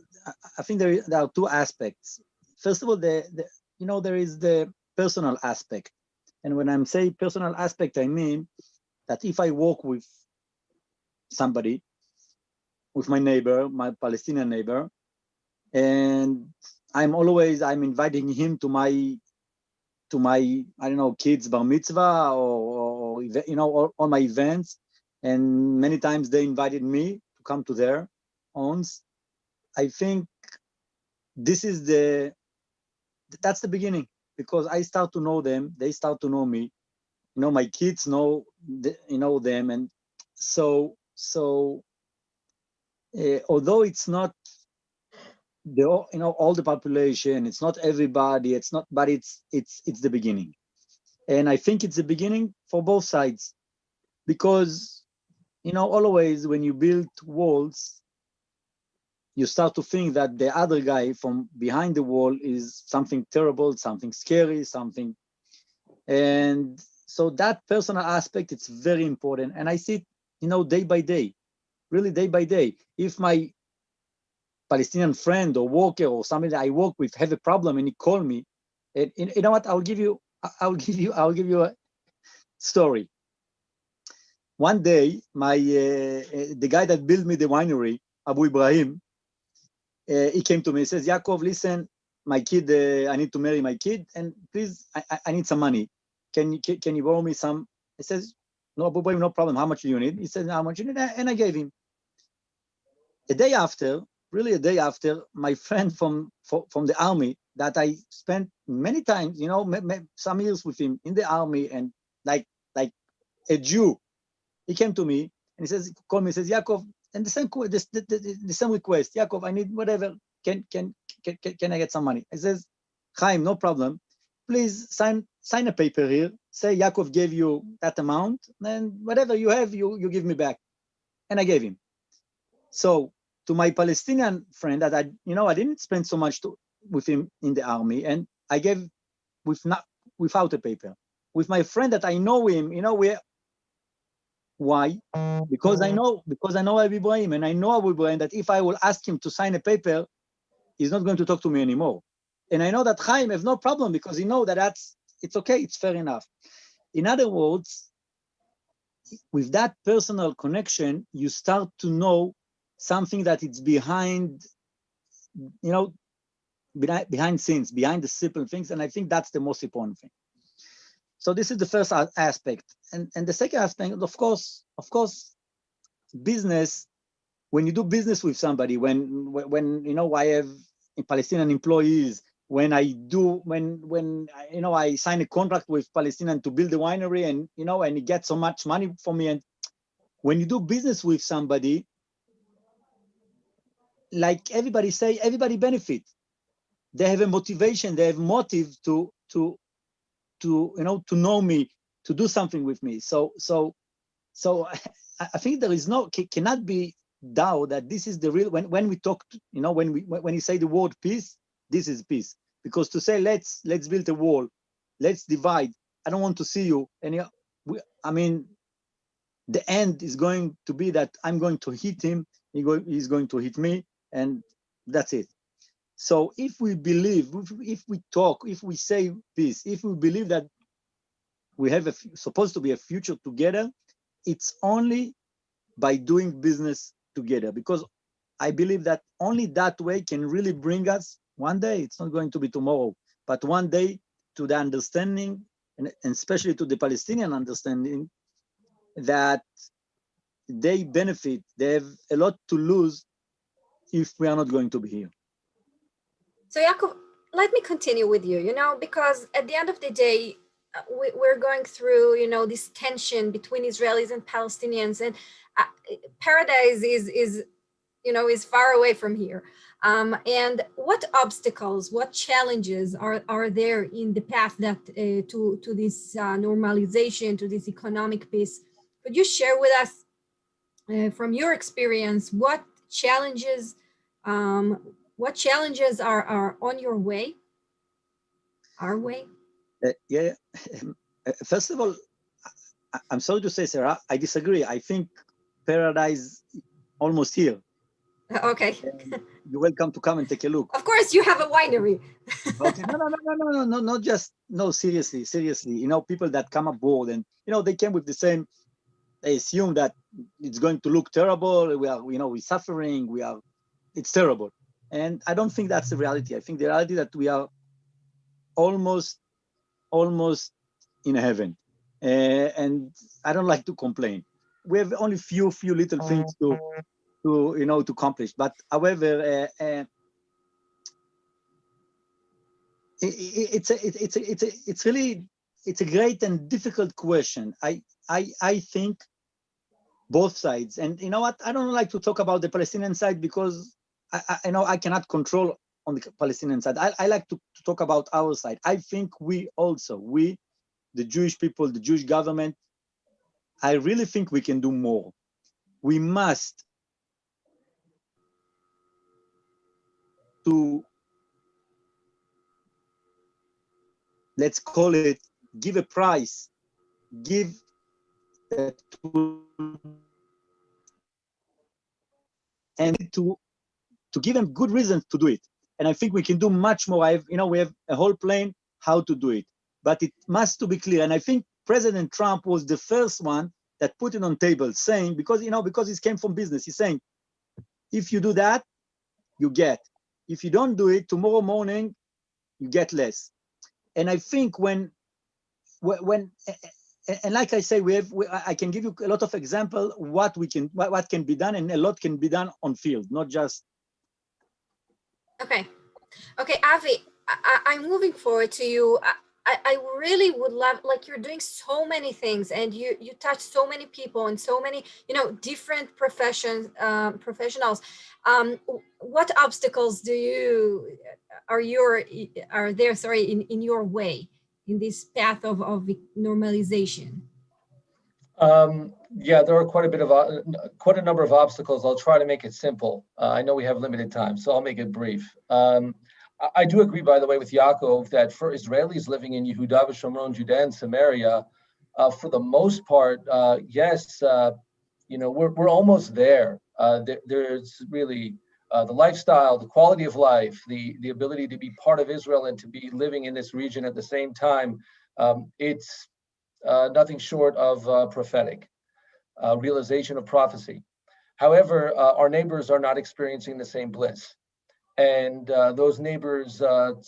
are two aspects. First of all, there is the personal aspect, and when I'm saying personal aspect, I mean that if I work with somebody, with my neighbor, my Palestinian neighbor, and I'm inviting him to my I don't know, kids bar mitzvah or all my events, and many times they invited me to come to their owns. I think that's the beginning, because I start to know them, they start to know me, my kids know them, and so although it's not all the population, it's not everybody, but it's the beginning. And I think it's the beginning for both sides, because always when you build walls, you start to think that the other guy from behind the wall is something terrible, something scary, something. And so that personal aspect, it's very important. And I see it, day by day, really day by day. If my Palestinian friend or worker or somebody that I work with have a problem and he call me, and you know what? I'll give you a story. One day, the guy that built me the winery, Abu Ibrahim, he came to me. He says, Yaakov, listen, my kid, I need to marry my kid, and please, I need some money. Can you borrow me some? He says, no, Abu Ibrahim, no problem. How much do you need? He said, how much you need? And I gave him. A day after, my friend from the army that I spent many times, some years with him in the army, and like a Jew, he came to me and he says, call me, he says, Yaakov, and the same request, Yaakov, I need whatever, can I get some money? I says, Chaim, no problem. Please sign a paper here, say Yaakov gave you that amount, and whatever you have, you give me back. And I gave him. So to my Palestinian friend that I didn't spend so much with him in the army, and I gave without a paper. With my friend that I know him, why? Because I know Abu Ibrahim, and I know Abu Ibrahim that if I will ask him to sign a paper, he's not going to talk to me anymore. And I know that Chaim has no problem, because he knows that it's okay, it's fair enough. In other words, with that personal connection, you start to know something that it's behind scenes, behind the simple things, and I think that's the most important thing. So this is the first aspect, and the second aspect, of course, business when you do business with somebody, when you know, I have Palestinian employees, when I sign a contract with Palestinian to build a winery, and you know, and he gets so much money from me, and when you do business with somebody, like everybody say, everybody benefits. They have a motivation, they have motive to know me, to do something with me. So I think there is cannot be doubt that this is the real, when we talk, you know, when you say the word peace, this is peace. Because to say let's build a wall, let's divide, I don't want to see you, and I mean, the end is going to be that I'm going to hit him, he's going to hit me, and that's it. So if we believe, if we talk, if we say peace, if we believe that we have supposed to be a future together, it's only by doing business together, because I believe that only that way can really bring us one day, it's not going to be tomorrow, but one day, to the understanding, and especially to the Palestinian understanding, that they benefit, they have a lot to lose if we are not going to be here. So Yaakov, let me continue with you, because at the end of the day, we're going through, this tension between Israelis and Palestinians, and paradise is far away from here. And what obstacles, what challenges are there in the path that to this normalization, to this economic peace? Could you share with us, from your experience, what challenges are on your way? Our way? First of all, I'm sorry to say, Sarah, I disagree. I think paradise almost here. Okay. You're welcome to come and take a look. Of course, you have a winery. Okay. No, not just, no, seriously. People that come aboard and, they came with the same, they assume that it's going to look terrible. We're suffering. It's terrible. And I don't think that's the reality. I think the reality that we are almost in heaven. And I don't like to complain. We have only few little things to accomplish. But however, it's a great and difficult question. I think both sides, and you know what? I don't like to talk about the Palestinian side because I know I cannot control on the Palestinian side. I like to talk about our side. I think we, the Jewish people, the Jewish government, I really think we can do more. We must let's call it, give a price, and to give them good reasons to do it. And I think we can do much more. We have a whole plan how to do it, but it must to be clear. And I think President Trump was the first one that put it on table, saying, because it came from business, he's saying, if you do that, you get. If you don't do it, tomorrow morning, you get less. And I think when and like I say, I can give you a lot of example what can be done, and a lot can be done on field, not just. Okay, Avi, I'm moving forward to you. I really would love, like, you're doing so many things, and you touch so many people and so many, different professionals. What obstacles are there in your way, in this path of normalization? Yeah, there are quite a number of obstacles. I'll try to make it simple. I know we have limited time, so I'll make it brief. I do agree, by the way, with Yaakov that for Israelis living in Yehuda v'Shomron, Judea and Samaria, for the most part, yes, we're almost there. There's really the lifestyle, the quality of life, the ability to be part of Israel and to be living in this region at the same time. It's nothing short of prophetic realization of prophecy. However, our neighbors are not experiencing the same bliss. And those neighbors,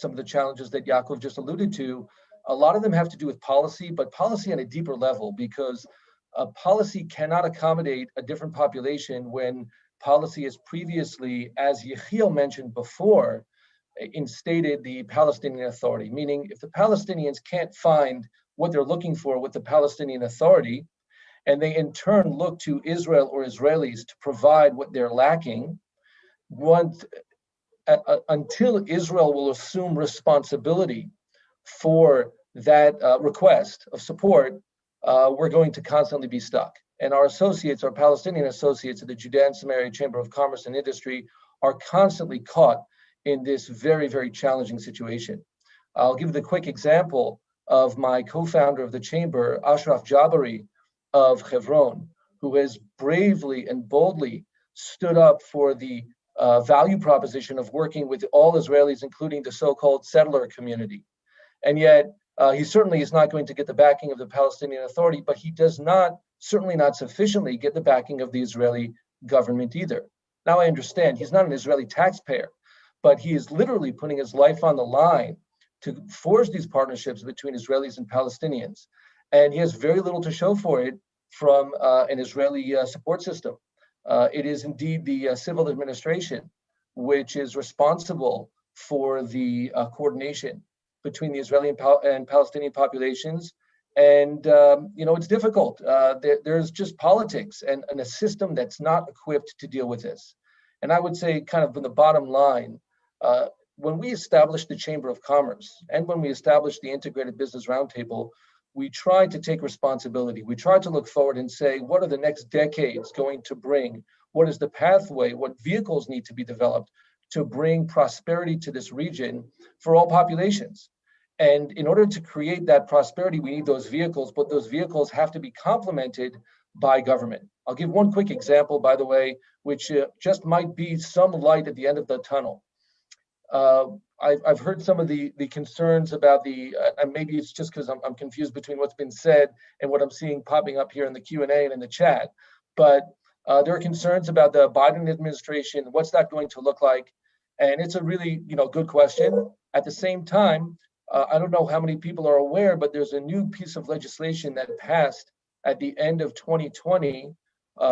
some of the challenges that Yaakov just alluded to, a lot of them have to do with policy, but policy on a deeper level, because policy cannot accommodate a different population when policy has previously, as Yechiel mentioned before, instated the Palestinian Authority, meaning if the Palestinians can't find what they're looking for with the Palestinian Authority, and they in turn look to Israel or Israelis to provide what they're lacking, until Israel will assume responsibility for that request of support, we're going to constantly be stuck. And our associates, our Palestinian associates at the Judea and Samaria Chamber of Commerce and Industry are constantly caught in this very, very challenging situation. I'll give the quick example of my co-founder of the chamber, Ashraf Jabari of Hebron, who has bravely and boldly stood up for the value proposition of working with all Israelis, including the so-called settler community. And yet, he certainly is not going to get the backing of the Palestinian Authority, but he does not, certainly not sufficiently, get the backing of the Israeli government either. Now I understand he's not an Israeli taxpayer, but he is literally putting his life on the line to forge these partnerships between Israelis and Palestinians. And he has very little to show for it from an Israeli support system. It is indeed the civil administration which is responsible for the coordination between the Israeli and Palestinian populations. And, it's difficult. There's just politics and a system that's not equipped to deal with this. And I would say kind of in the bottom line, when we established the Chamber of Commerce and when we established the Integrated Business Roundtable, we tried to take responsibility. We tried to look forward and say, what are the next decades going to bring? What is the pathway? What vehicles need to be developed to bring prosperity to this region for all populations? And in order to create that prosperity, we need those vehicles, but those vehicles have to be complemented by government. I'll give one quick example, by the way, which just might be some light at the end of the tunnel. I've heard some of the concerns about and maybe it's just because I'm confused between what's been said and what I'm seeing popping up here in the Q&A and in the chat, but there are concerns about the Biden administration. What's that going to look like? And it's a really, good question. At the same time, I don't know how many people are aware, but there's a new piece of legislation that passed at the end of 2020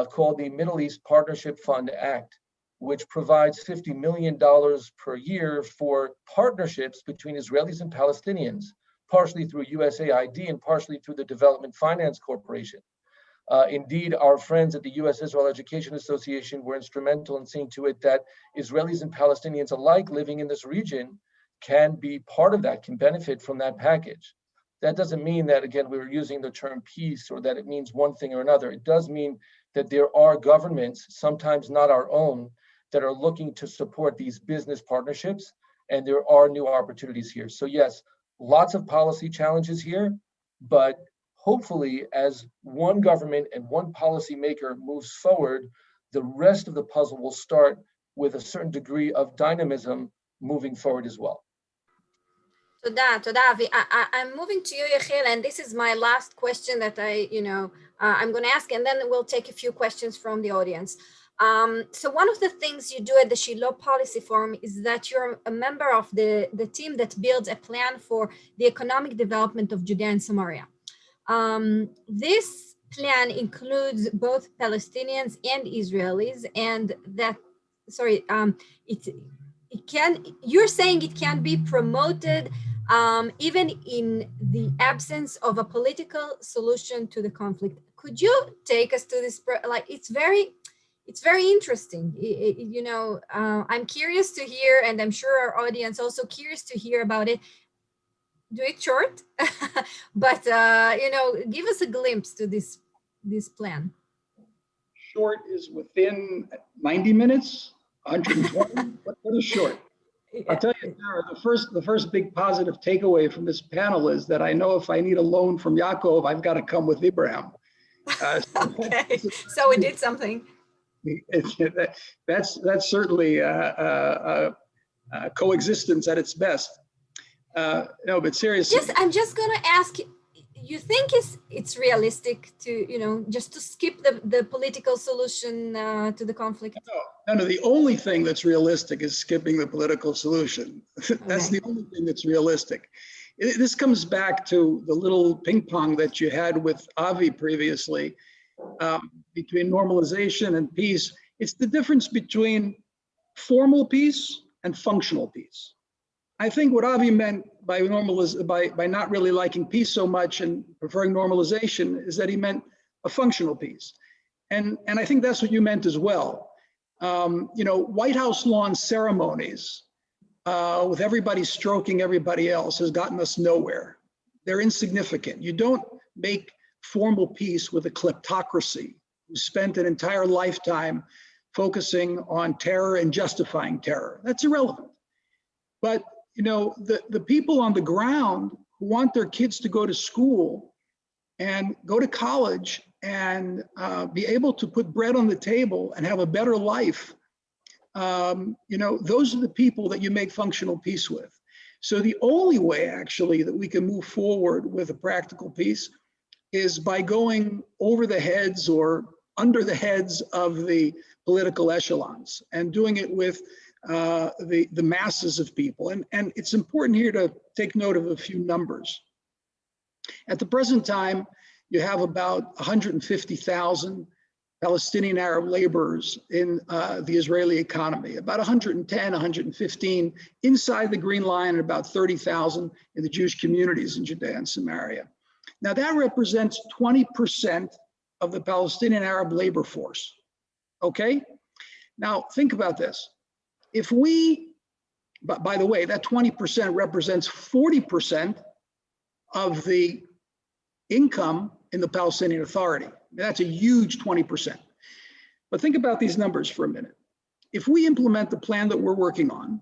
called the Middle East Partnership Fund Act, which provides $50 million per year for partnerships between Israelis and Palestinians, partially through USAID and partially through the Development Finance Corporation. Indeed, our friends at the U.S. Israel Education Association were instrumental in seeing to it that Israelis and Palestinians alike living in this region can be part of that, can benefit from that package. That doesn't mean that, again, we're using the term peace or that it means one thing or another. It does mean that there are governments, sometimes not our own, that are looking to support these business partnerships, and there are new opportunities here. So yes, lots of policy challenges here, but hopefully as one government and one policymaker moves forward, the rest of the puzzle will start with a certain degree of dynamism moving forward as well. Toda, Avi. I'm moving to you, Yechiel, and this is my last question that I'm going to ask, and then we'll take a few questions from the audience. So one of the things you do at the Shiloh Policy Forum is that you're a member of the team that builds a plan for the economic development of Judea and Samaria. This plan includes both Palestinians and Israelis, and you're saying it can be promoted even in the absence of a political solution to the conflict. Could you take us to this? It's very interesting. I'm curious to hear, and I'm sure our audience also curious to hear about it. Do it short, but give us a glimpse to this plan. Short is within 90 minutes, 120. What is short? I'll tell you, Sarah, the first big positive takeaway from this panel is that I know if I need a loan from Yaakov, I've got to come with Abraham. Okay, so we did something. That's certainly coexistence at its best. No, but seriously. I'm just going to ask, you think it's realistic to, just to skip the political solution to the conflict? No, the only thing that's realistic is skipping the political solution. That's the only thing that's realistic. This comes back to the little ping pong that you had with Avi previously between normalization and peace. It's the difference between formal peace and functional peace. I think what Avi meant by by not really liking peace so much and preferring normalization is that he meant a functional peace. And I think that's what you meant as well. White House lawn ceremonies with everybody stroking everybody else has gotten us nowhere. They're insignificant. You don't make formal peace with a kleptocracy who spent an entire lifetime focusing on terror and justifying terror. That's irrelevant. But the people on the ground who want their kids to go to school and go to college and be able to put bread on the table and have a better life, those are the people that you make functional peace with. So the only way actually that we can move forward with a practical peace is by going over the heads or under the heads of the political echelons and doing it with the masses of people. And it's important here to take note of a few numbers. At the present time, you have about 150,000 Palestinian Arab laborers in the Israeli economy, about 110, 115 inside the Green Line, and about 30,000 in the Jewish communities in Judea and Samaria. Now that represents 20% of the Palestinian Arab labor force, okay? Now think about this. If we, by the way, that 20% represents 40% of the income in the Palestinian Authority. That's a huge 20%. But think about these numbers for a minute. If we implement the plan that we're working on,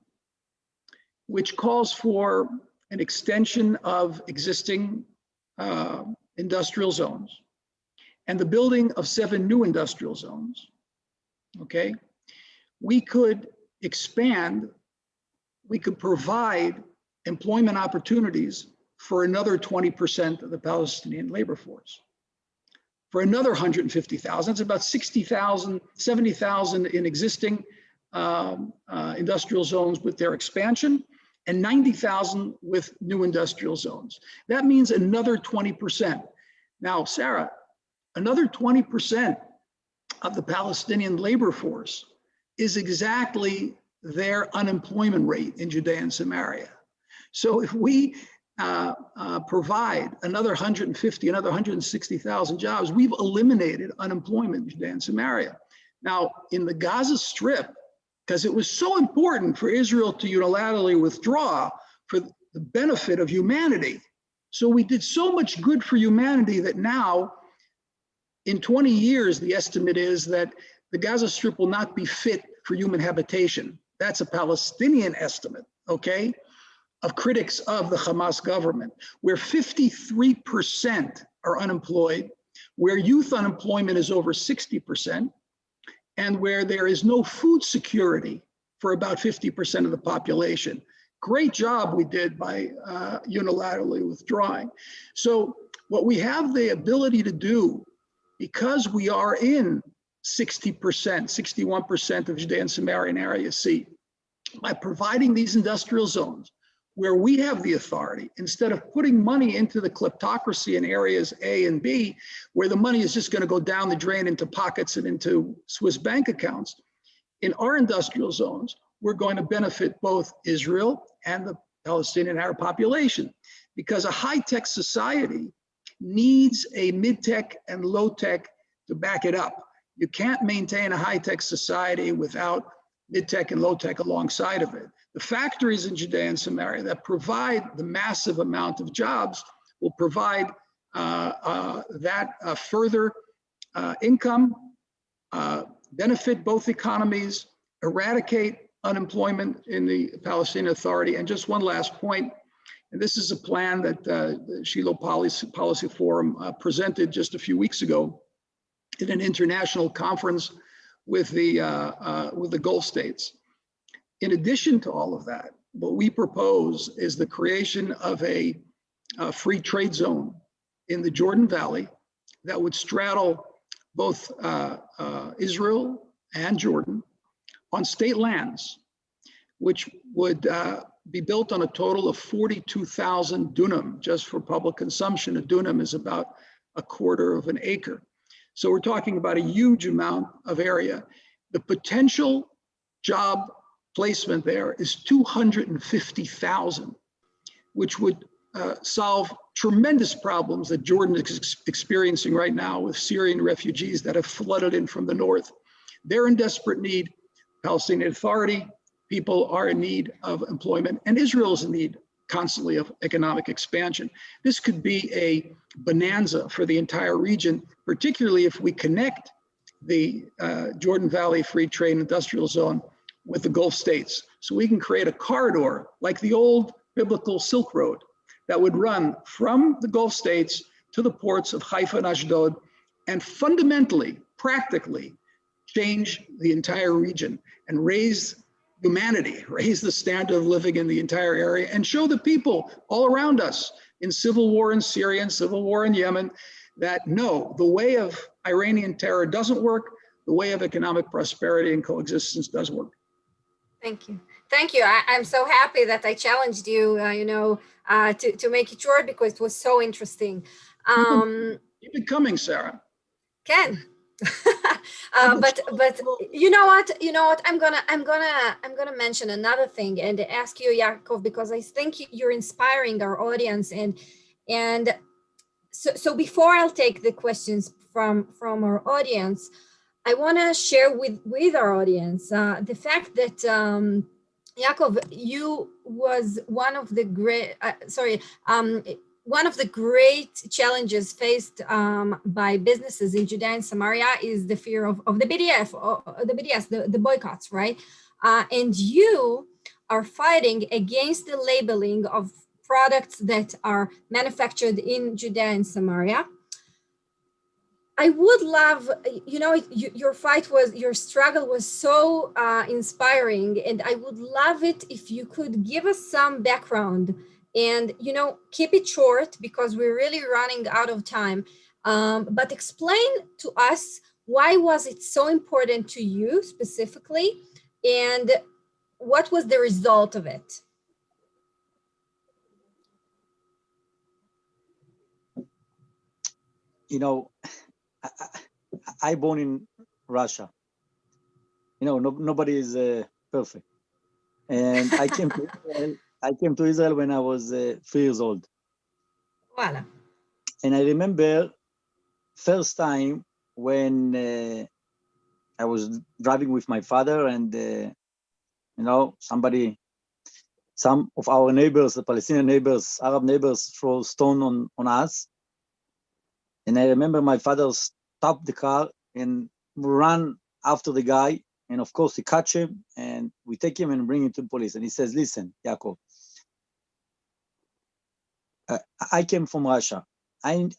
which calls for an extension of existing industrial zones and the building of 7 new industrial zones, okay, we could expand, we could provide employment opportunities for another 20% of the Palestinian labor force. For another 150,000, that's about 60,000, 70,000 in existing industrial zones with their expansion, and 90,000 with new industrial zones. That means another 20%. Now, Sara, another 20% of the Palestinian labor force is exactly their unemployment rate in Judea and Samaria. So if we provide another 150, another 160,000 jobs, we've eliminated unemployment in Judea and Samaria. Now, in the Gaza Strip, because it was so important for Israel to unilaterally withdraw for the benefit of humanity. So we did so much good for humanity that now, in 20 years, the estimate is that the Gaza Strip will not be fit for human habitation. That's a Palestinian estimate, okay, of critics of the Hamas government, where 53% are unemployed, where youth unemployment is over 60%, and where there is no food security for about 50% of the population. Great job we did by unilaterally withdrawing. So what we have the ability to do, because we are in 60%, 61% of Judea and Samarian area C, by providing these industrial zones where we have the authority, instead of putting money into the kleptocracy in areas A and B, where the money is just going to go down the drain into pockets and into Swiss bank accounts, in our industrial zones, we're going to benefit both Israel and the Palestinian Arab population, because a high-tech society needs a mid-tech and low-tech to back it up. You can't maintain a high-tech society without mid-tech and low-tech alongside of it. The factories in Judea and Samaria that provide the massive amount of jobs will provide further income, benefit both economies, eradicate unemployment in the Palestinian Authority. And just one last point, and this is a plan that the Shiloh Policy Forum presented just a few weeks ago in an international conference with the Gulf states. In addition to all of that, what we propose is the creation of a free trade zone in the Jordan Valley that would straddle both Israel and Jordan on state lands, which would be built on a total of 42,000 dunam just for public consumption. A dunam is about a quarter of an acre. So we're talking about a huge amount of area. The potential job placement there is 250,000, which would solve tremendous problems that Jordan is experiencing right now with Syrian refugees that have flooded in from the north. They're in desperate need. Palestinian Authority people are in need of employment, and Israel is in need constantly of economic expansion. This could be a bonanza for the entire region, particularly if we connect the Jordan Valley Free Trade Industrial Zone with the Gulf states. So we can create a corridor like the old biblical Silk Road that would run from the Gulf states to the ports of Haifa and Ashdod, and fundamentally, practically change the entire region and raise humanity, raise the standard of living in the entire area, and show the people all around us in civil war in Syria and civil war in Yemen that no, the way of Iranian terror doesn't work, the way of economic prosperity and coexistence does work. Thank you. Thank you. I'm so happy that I challenged you, to make it short because it was so interesting. Keep it coming, Sarah. Ken. But you know what? I'm gonna mention another thing and ask you, Yaakov, because I think you're inspiring our audience, and so before I'll take the questions from our audience, I want to share with our audience the fact that Yaakov, you was one of the great challenges faced by businesses in Judea and Samaria is the fear of the BDS, the boycotts, right? And you are fighting against the labeling of products that are manufactured in Judea and Samaria. I would love, your struggle was so inspiring, and I would love it if you could give us some background and, keep it short because we're really running out of time. But explain to us, why was it so important to you specifically, and what was the result of it? I born in Russia. Nobody is perfect. And I came to Israel when I was 3 years old. Voila. And I remember first time when I was driving with my father, and some of our neighbors, the Palestinian neighbors, Arab neighbors, throw stone on us. And I remember my father stopped the car and ran after the guy. And of course, he catch him, and we take him and bring him to the police. And he says, "Listen, Yaakov, I came from Russia. And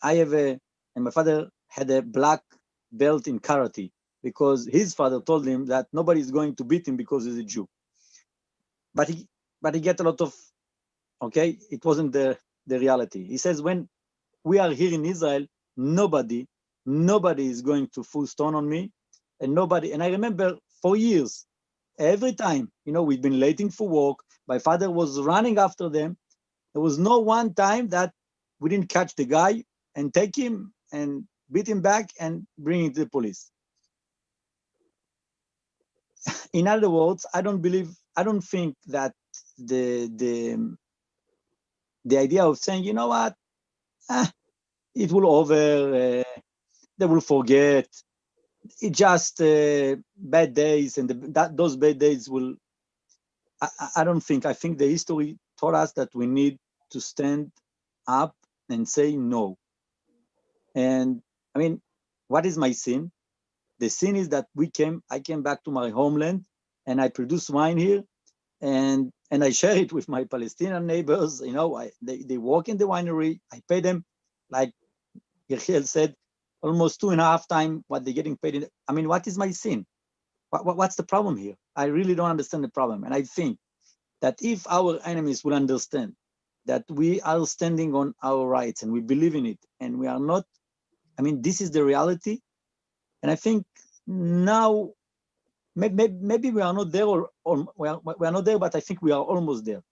my father had a black belt in karate because his father told him that nobody is going to beat him because he's a Jew. But he get a lot of, it wasn't the reality. He says, when we are here in Israel, nobody is going to throw stone on me, and I remember for years, every time, we've been waiting for work, my father was running after them. There was no one time that we didn't catch the guy and take him and beat him back and bring him to the police. In other words, I don't think that the idea of saying, it will over, they will forget, it's just bad days, and those bad days will, I don't think. I think the history taught us that we need to stand up and say no. And what is my sin? The sin is that I came back to my homeland, and I produce wine here, and I share it with my Palestinian neighbors. They work in the winery. I pay them, like Yechiel said, almost 2.5 times what they're getting paid. What is my sin? What's the problem here? I really don't understand the problem. And I think that if our enemies will understand that we are standing on our rights and we believe in it, and we are not, this is the reality. And I think now, maybe we are not there, or we are not there, but I think we are almost there.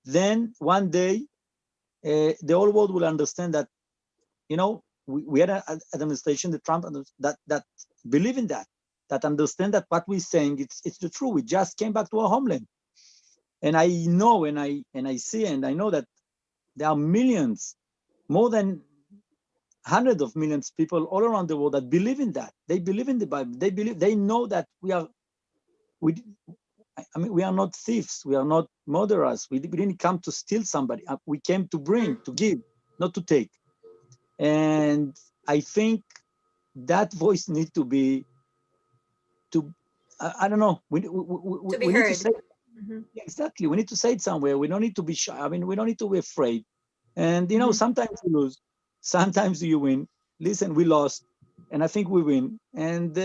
Then one day, the whole world will understand that, we had an administration, the Trump, that believe in that. that understand that what we're saying, it's the truth. We just came back to our homeland. And I know, and I see, and I know that there are millions, more than hundreds of millions of people all around the world that believe in that. They believe in the Bible. They know that we are not thieves. We are not murderers. We didn't come to steal somebody. We came to bring, to give, not to take. And I think that voice needs to be, I don't know. We be need heard. to say, exactly. We need to say it somewhere. We don't need to be shy. I mean, we don't need to be afraid. And, you know, sometimes you lose, sometimes you win. Listen, we lost, and I think we win. And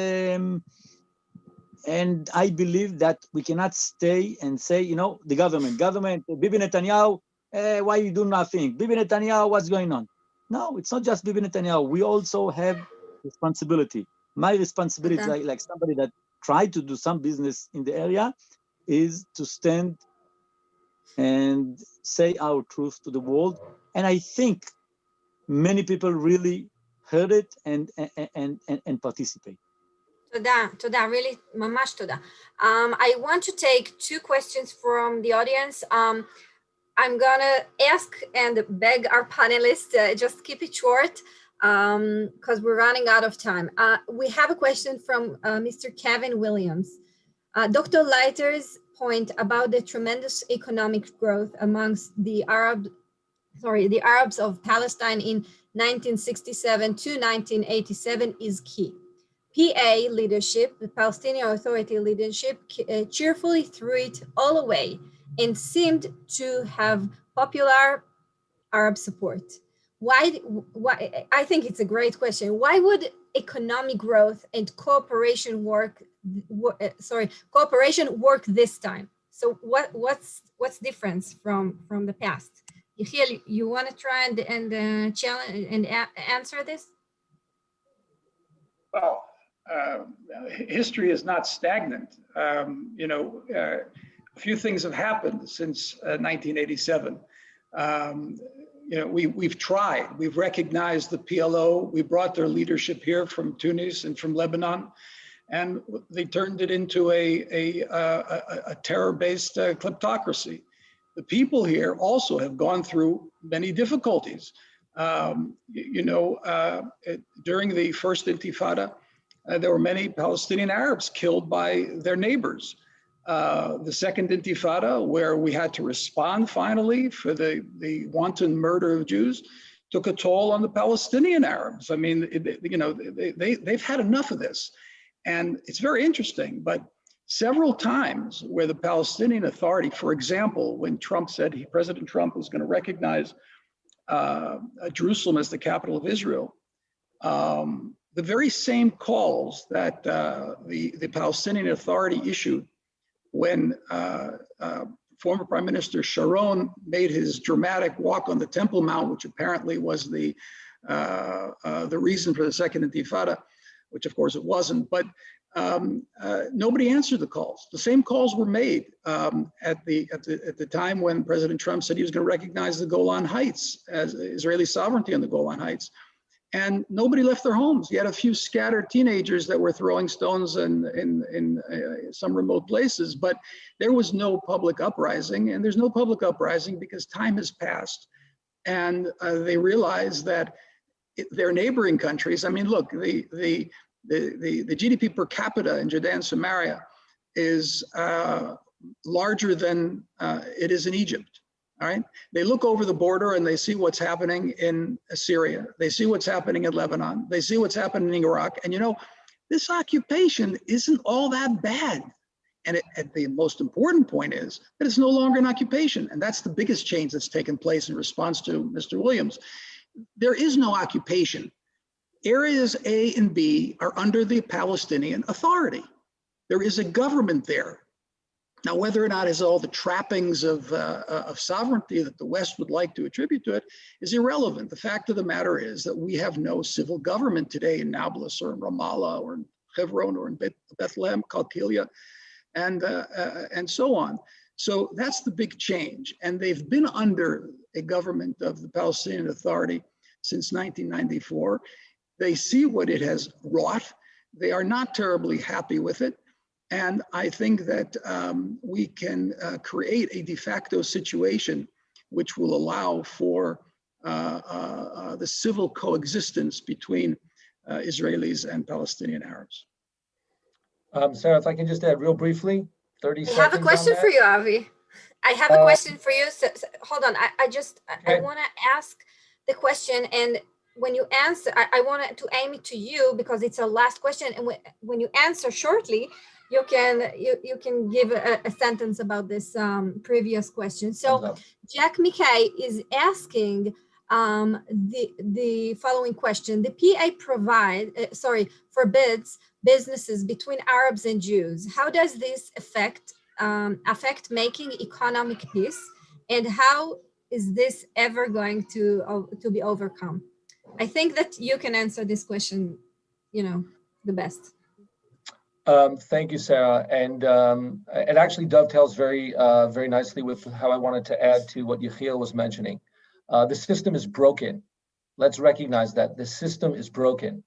I believe that we cannot stay and say, you know, the government, Bibi Netanyahu, why you do nothing? Bibi Netanyahu, what's going on? No, it's not just Bibi Netanyahu. We also have responsibility. My responsibility, like somebody that tried to do some business in the area, is to stand and say our truth to the world. And I think many people really heard it and participate. תודה, really, ממש תודה. I want to take two questions from the audience. I'm gonna ask and beg our panelists, just keep it short, because we're running out of time. We have a question from Mr. Kevin Williams. Dr. Leiter's point about the tremendous economic growth amongst the Arabs of Palestine in 1967 to 1987 is key. PA leadership, the Palestinian Authority leadership, cheerfully threw it all away and seemed to have popular Arab support. Why? I think it's a great question. Why would economic growth and cooperation work this time? So what's difference from the past? Yechiel, you want to try and challenge and answer this? Well, history is not stagnant. A few things have happened since 1987. We've tried. We've recognized the PLO. We brought their leadership here from Tunis and from Lebanon, and they turned it into a terror-based kleptocracy. The people here also have gone through many difficulties. During the first Intifada, there were many Palestinian Arabs killed by their neighbors. The second Intifada, where we had to respond finally for the wanton murder of Jews, took a toll on the Palestinian Arabs. I mean, they've had enough of this. And it's very interesting, but several times where the Palestinian Authority, for example, when President Trump was going to recognize Jerusalem as the capital of Israel, the very same calls that the Palestinian Authority issued when former Prime Minister Sharon made his dramatic walk on the Temple Mount, which apparently was the reason for the second Intifada, which of course it wasn't, but nobody answered the calls. The same calls were made at the time when President Trump said he was going to recognize the Golan Heights as Israeli sovereignty on the Golan Heights. And nobody left their homes. You had a few scattered teenagers that were throwing stones in some remote places, but there was no public uprising, and there's no public uprising because time has passed, and they realize that their neighboring countries. I mean, look, the GDP per capita in Judea and Samaria is larger than it is in Egypt. All right. They look over the border and they see what's happening in Syria. They see what's happening in Lebanon. They see what's happening in Iraq. And this occupation isn't all that bad. And the most important point is that it's no longer an occupation. And that's the biggest change that's taken place in response to Mr. Williams. There is no occupation. Areas A and B are under the Palestinian Authority. There is a government there. Now, whether or not it has all the trappings of sovereignty that the West would like to attribute to it is irrelevant. The fact of the matter is that we have no civil government today in Nablus or in Ramallah or in Hebron or in Bethlehem, Kalkilia, and so on. So that's the big change. And they've been under a government of the Palestinian Authority since 1994. They see what it has wrought. they are not terribly happy with it. And I think that we can create a de facto situation which will allow for the civil coexistence between Israelis and Palestinian Arabs. Sarah, if I can just add real briefly, 30 seconds. I have a question for you, Avi. I have a question for you. So hold on. I want to ask the question, and when you answer, I want to aim it to you because it's a last question. And when you answer shortly, you can give a sentence about this previous question. So Jack McKay is asking the following question: the PA forbids businesses between Arabs and Jews. How does this affect making economic peace, and how is this ever going to be overcome? I think that you can answer this question, the best. Thank you, Sarah. And it actually dovetails very nicely with how I wanted to add to what Yechiel was mentioning. The system is broken. Let's recognize that the system is broken.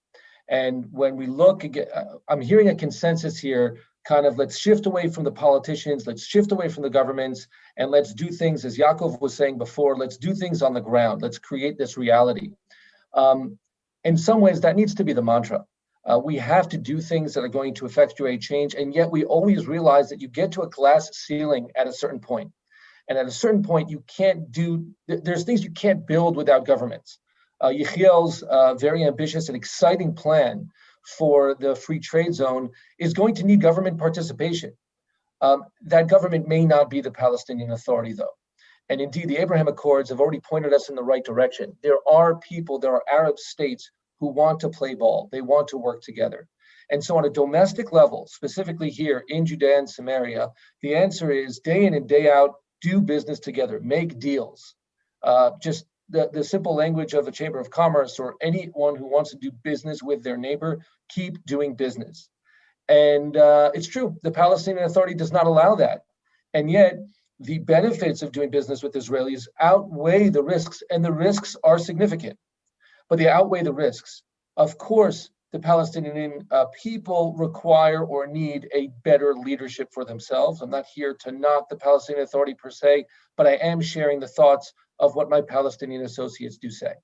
And when we look again, I'm hearing a consensus here, kind of let's shift away from the politicians, let's shift away from the governments, and let's do things, as Yaakov was saying before, let's do things on the ground. Let's create this reality. In some ways, that needs to be the mantra. We have to do things that are going to effectuate change, and yet we always realize that you get to a glass ceiling at a certain point. And at a certain point, there's things you can't build without governments. Yechiel's very ambitious and exciting plan for the free trade zone is going to need government participation. That government may not be the Palestinian Authority, though. And indeed, the Abraham Accords have already pointed us in the right direction. There are Arab states who want to play ball. They want to work together. And so on a domestic level, specifically here in Judea and Samaria, the answer is day in and day out, do business together, make deals. Just the simple language of a chamber of commerce or anyone who wants to do business with their neighbor, keep doing business. And it's true, the Palestinian Authority does not allow that. And yet the benefits of doing business with Israelis outweigh the risks, and the risks are significant, but they outweigh the risks. Of course, the Palestinian people require or need a better leadership for themselves. I'm not here to knock the Palestinian Authority per se, but I am sharing the thoughts of what my Palestinian associates do say.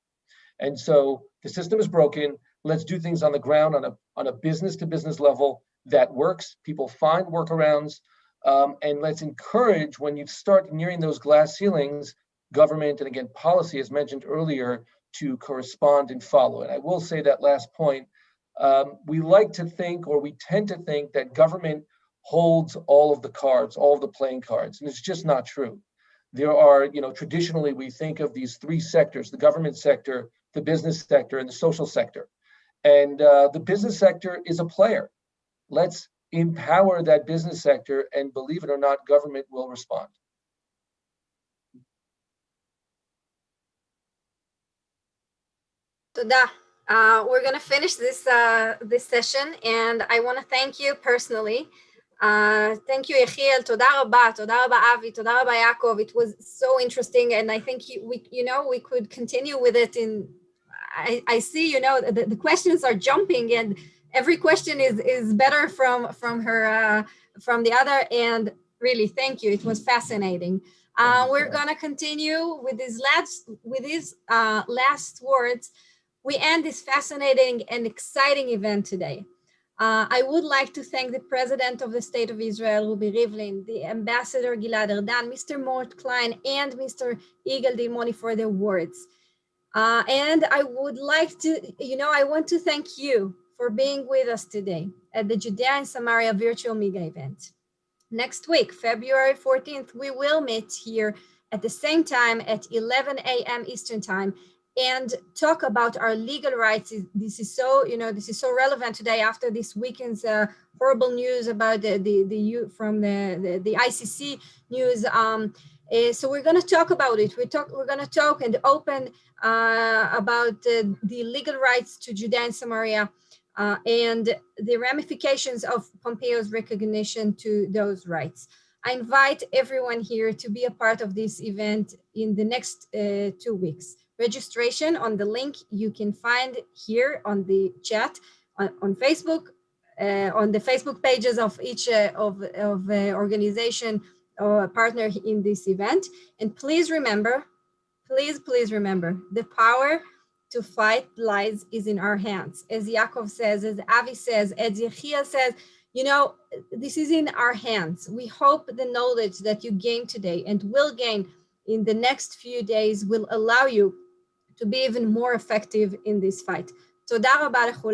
And so the system is broken. Let's do things on the ground on a business-to-business level that works. People find workarounds, and let's encourage, when you start nearing those glass ceilings, government and again policy, as mentioned earlier, to correspond and follow. And I will say that last point. We like to think, or we tend to think, that government holds all of the cards, all of the playing cards, and it's just not true. There are, traditionally we think of these three sectors: the government sector, the business sector, and the social sector. And the business sector is a player. Let's empower that business sector, and believe it or not, government will respond. Toda. We're going to finish this session, and I want to thank you personally. Thank you, Yechiel. Toda Rabba, Avi, Toda Rabba, Yaakov. It was so interesting, and I think we could continue with it. I see, the questions are jumping, and every question is better from the other. And really, thank you. It was fascinating. We're going to continue with these last words. We end this fascinating and exciting event today. I would like to thank the President of the State of Israel, Rubi Rivlin, the Ambassador Gilad Erdan, Mr. Mort, Klein, and Mr. Yigal Dilmoni for their words. And I would like to, I want to thank you for being with us today at the Judea and Samaria virtual mega event. Next week, February 14th, we will meet here at the same time at 11 a.m. Eastern Time and talk about our legal rights. This is so relevant today after this weekend's horrible news about the ICC news. So we're going to talk about it. We're going to talk and open about the legal rights to Judea and Samaria and the ramifications of Pompeo's recognition to those rights. I invite everyone here to be a part of this event in the next 2 weeks. Registration on the link you can find here on the chat on Facebook on the Facebook pages of each organization or partner in this event. And please remember, please remember, the power to fight lies is in our hands. As Yaakov says, as Avi says, as Yechiel says, you know, this is in our hands. We hope the knowledge that you gain today and will gain in the next few days will allow you to be even more effective in this fight. תודה רבה לכולם.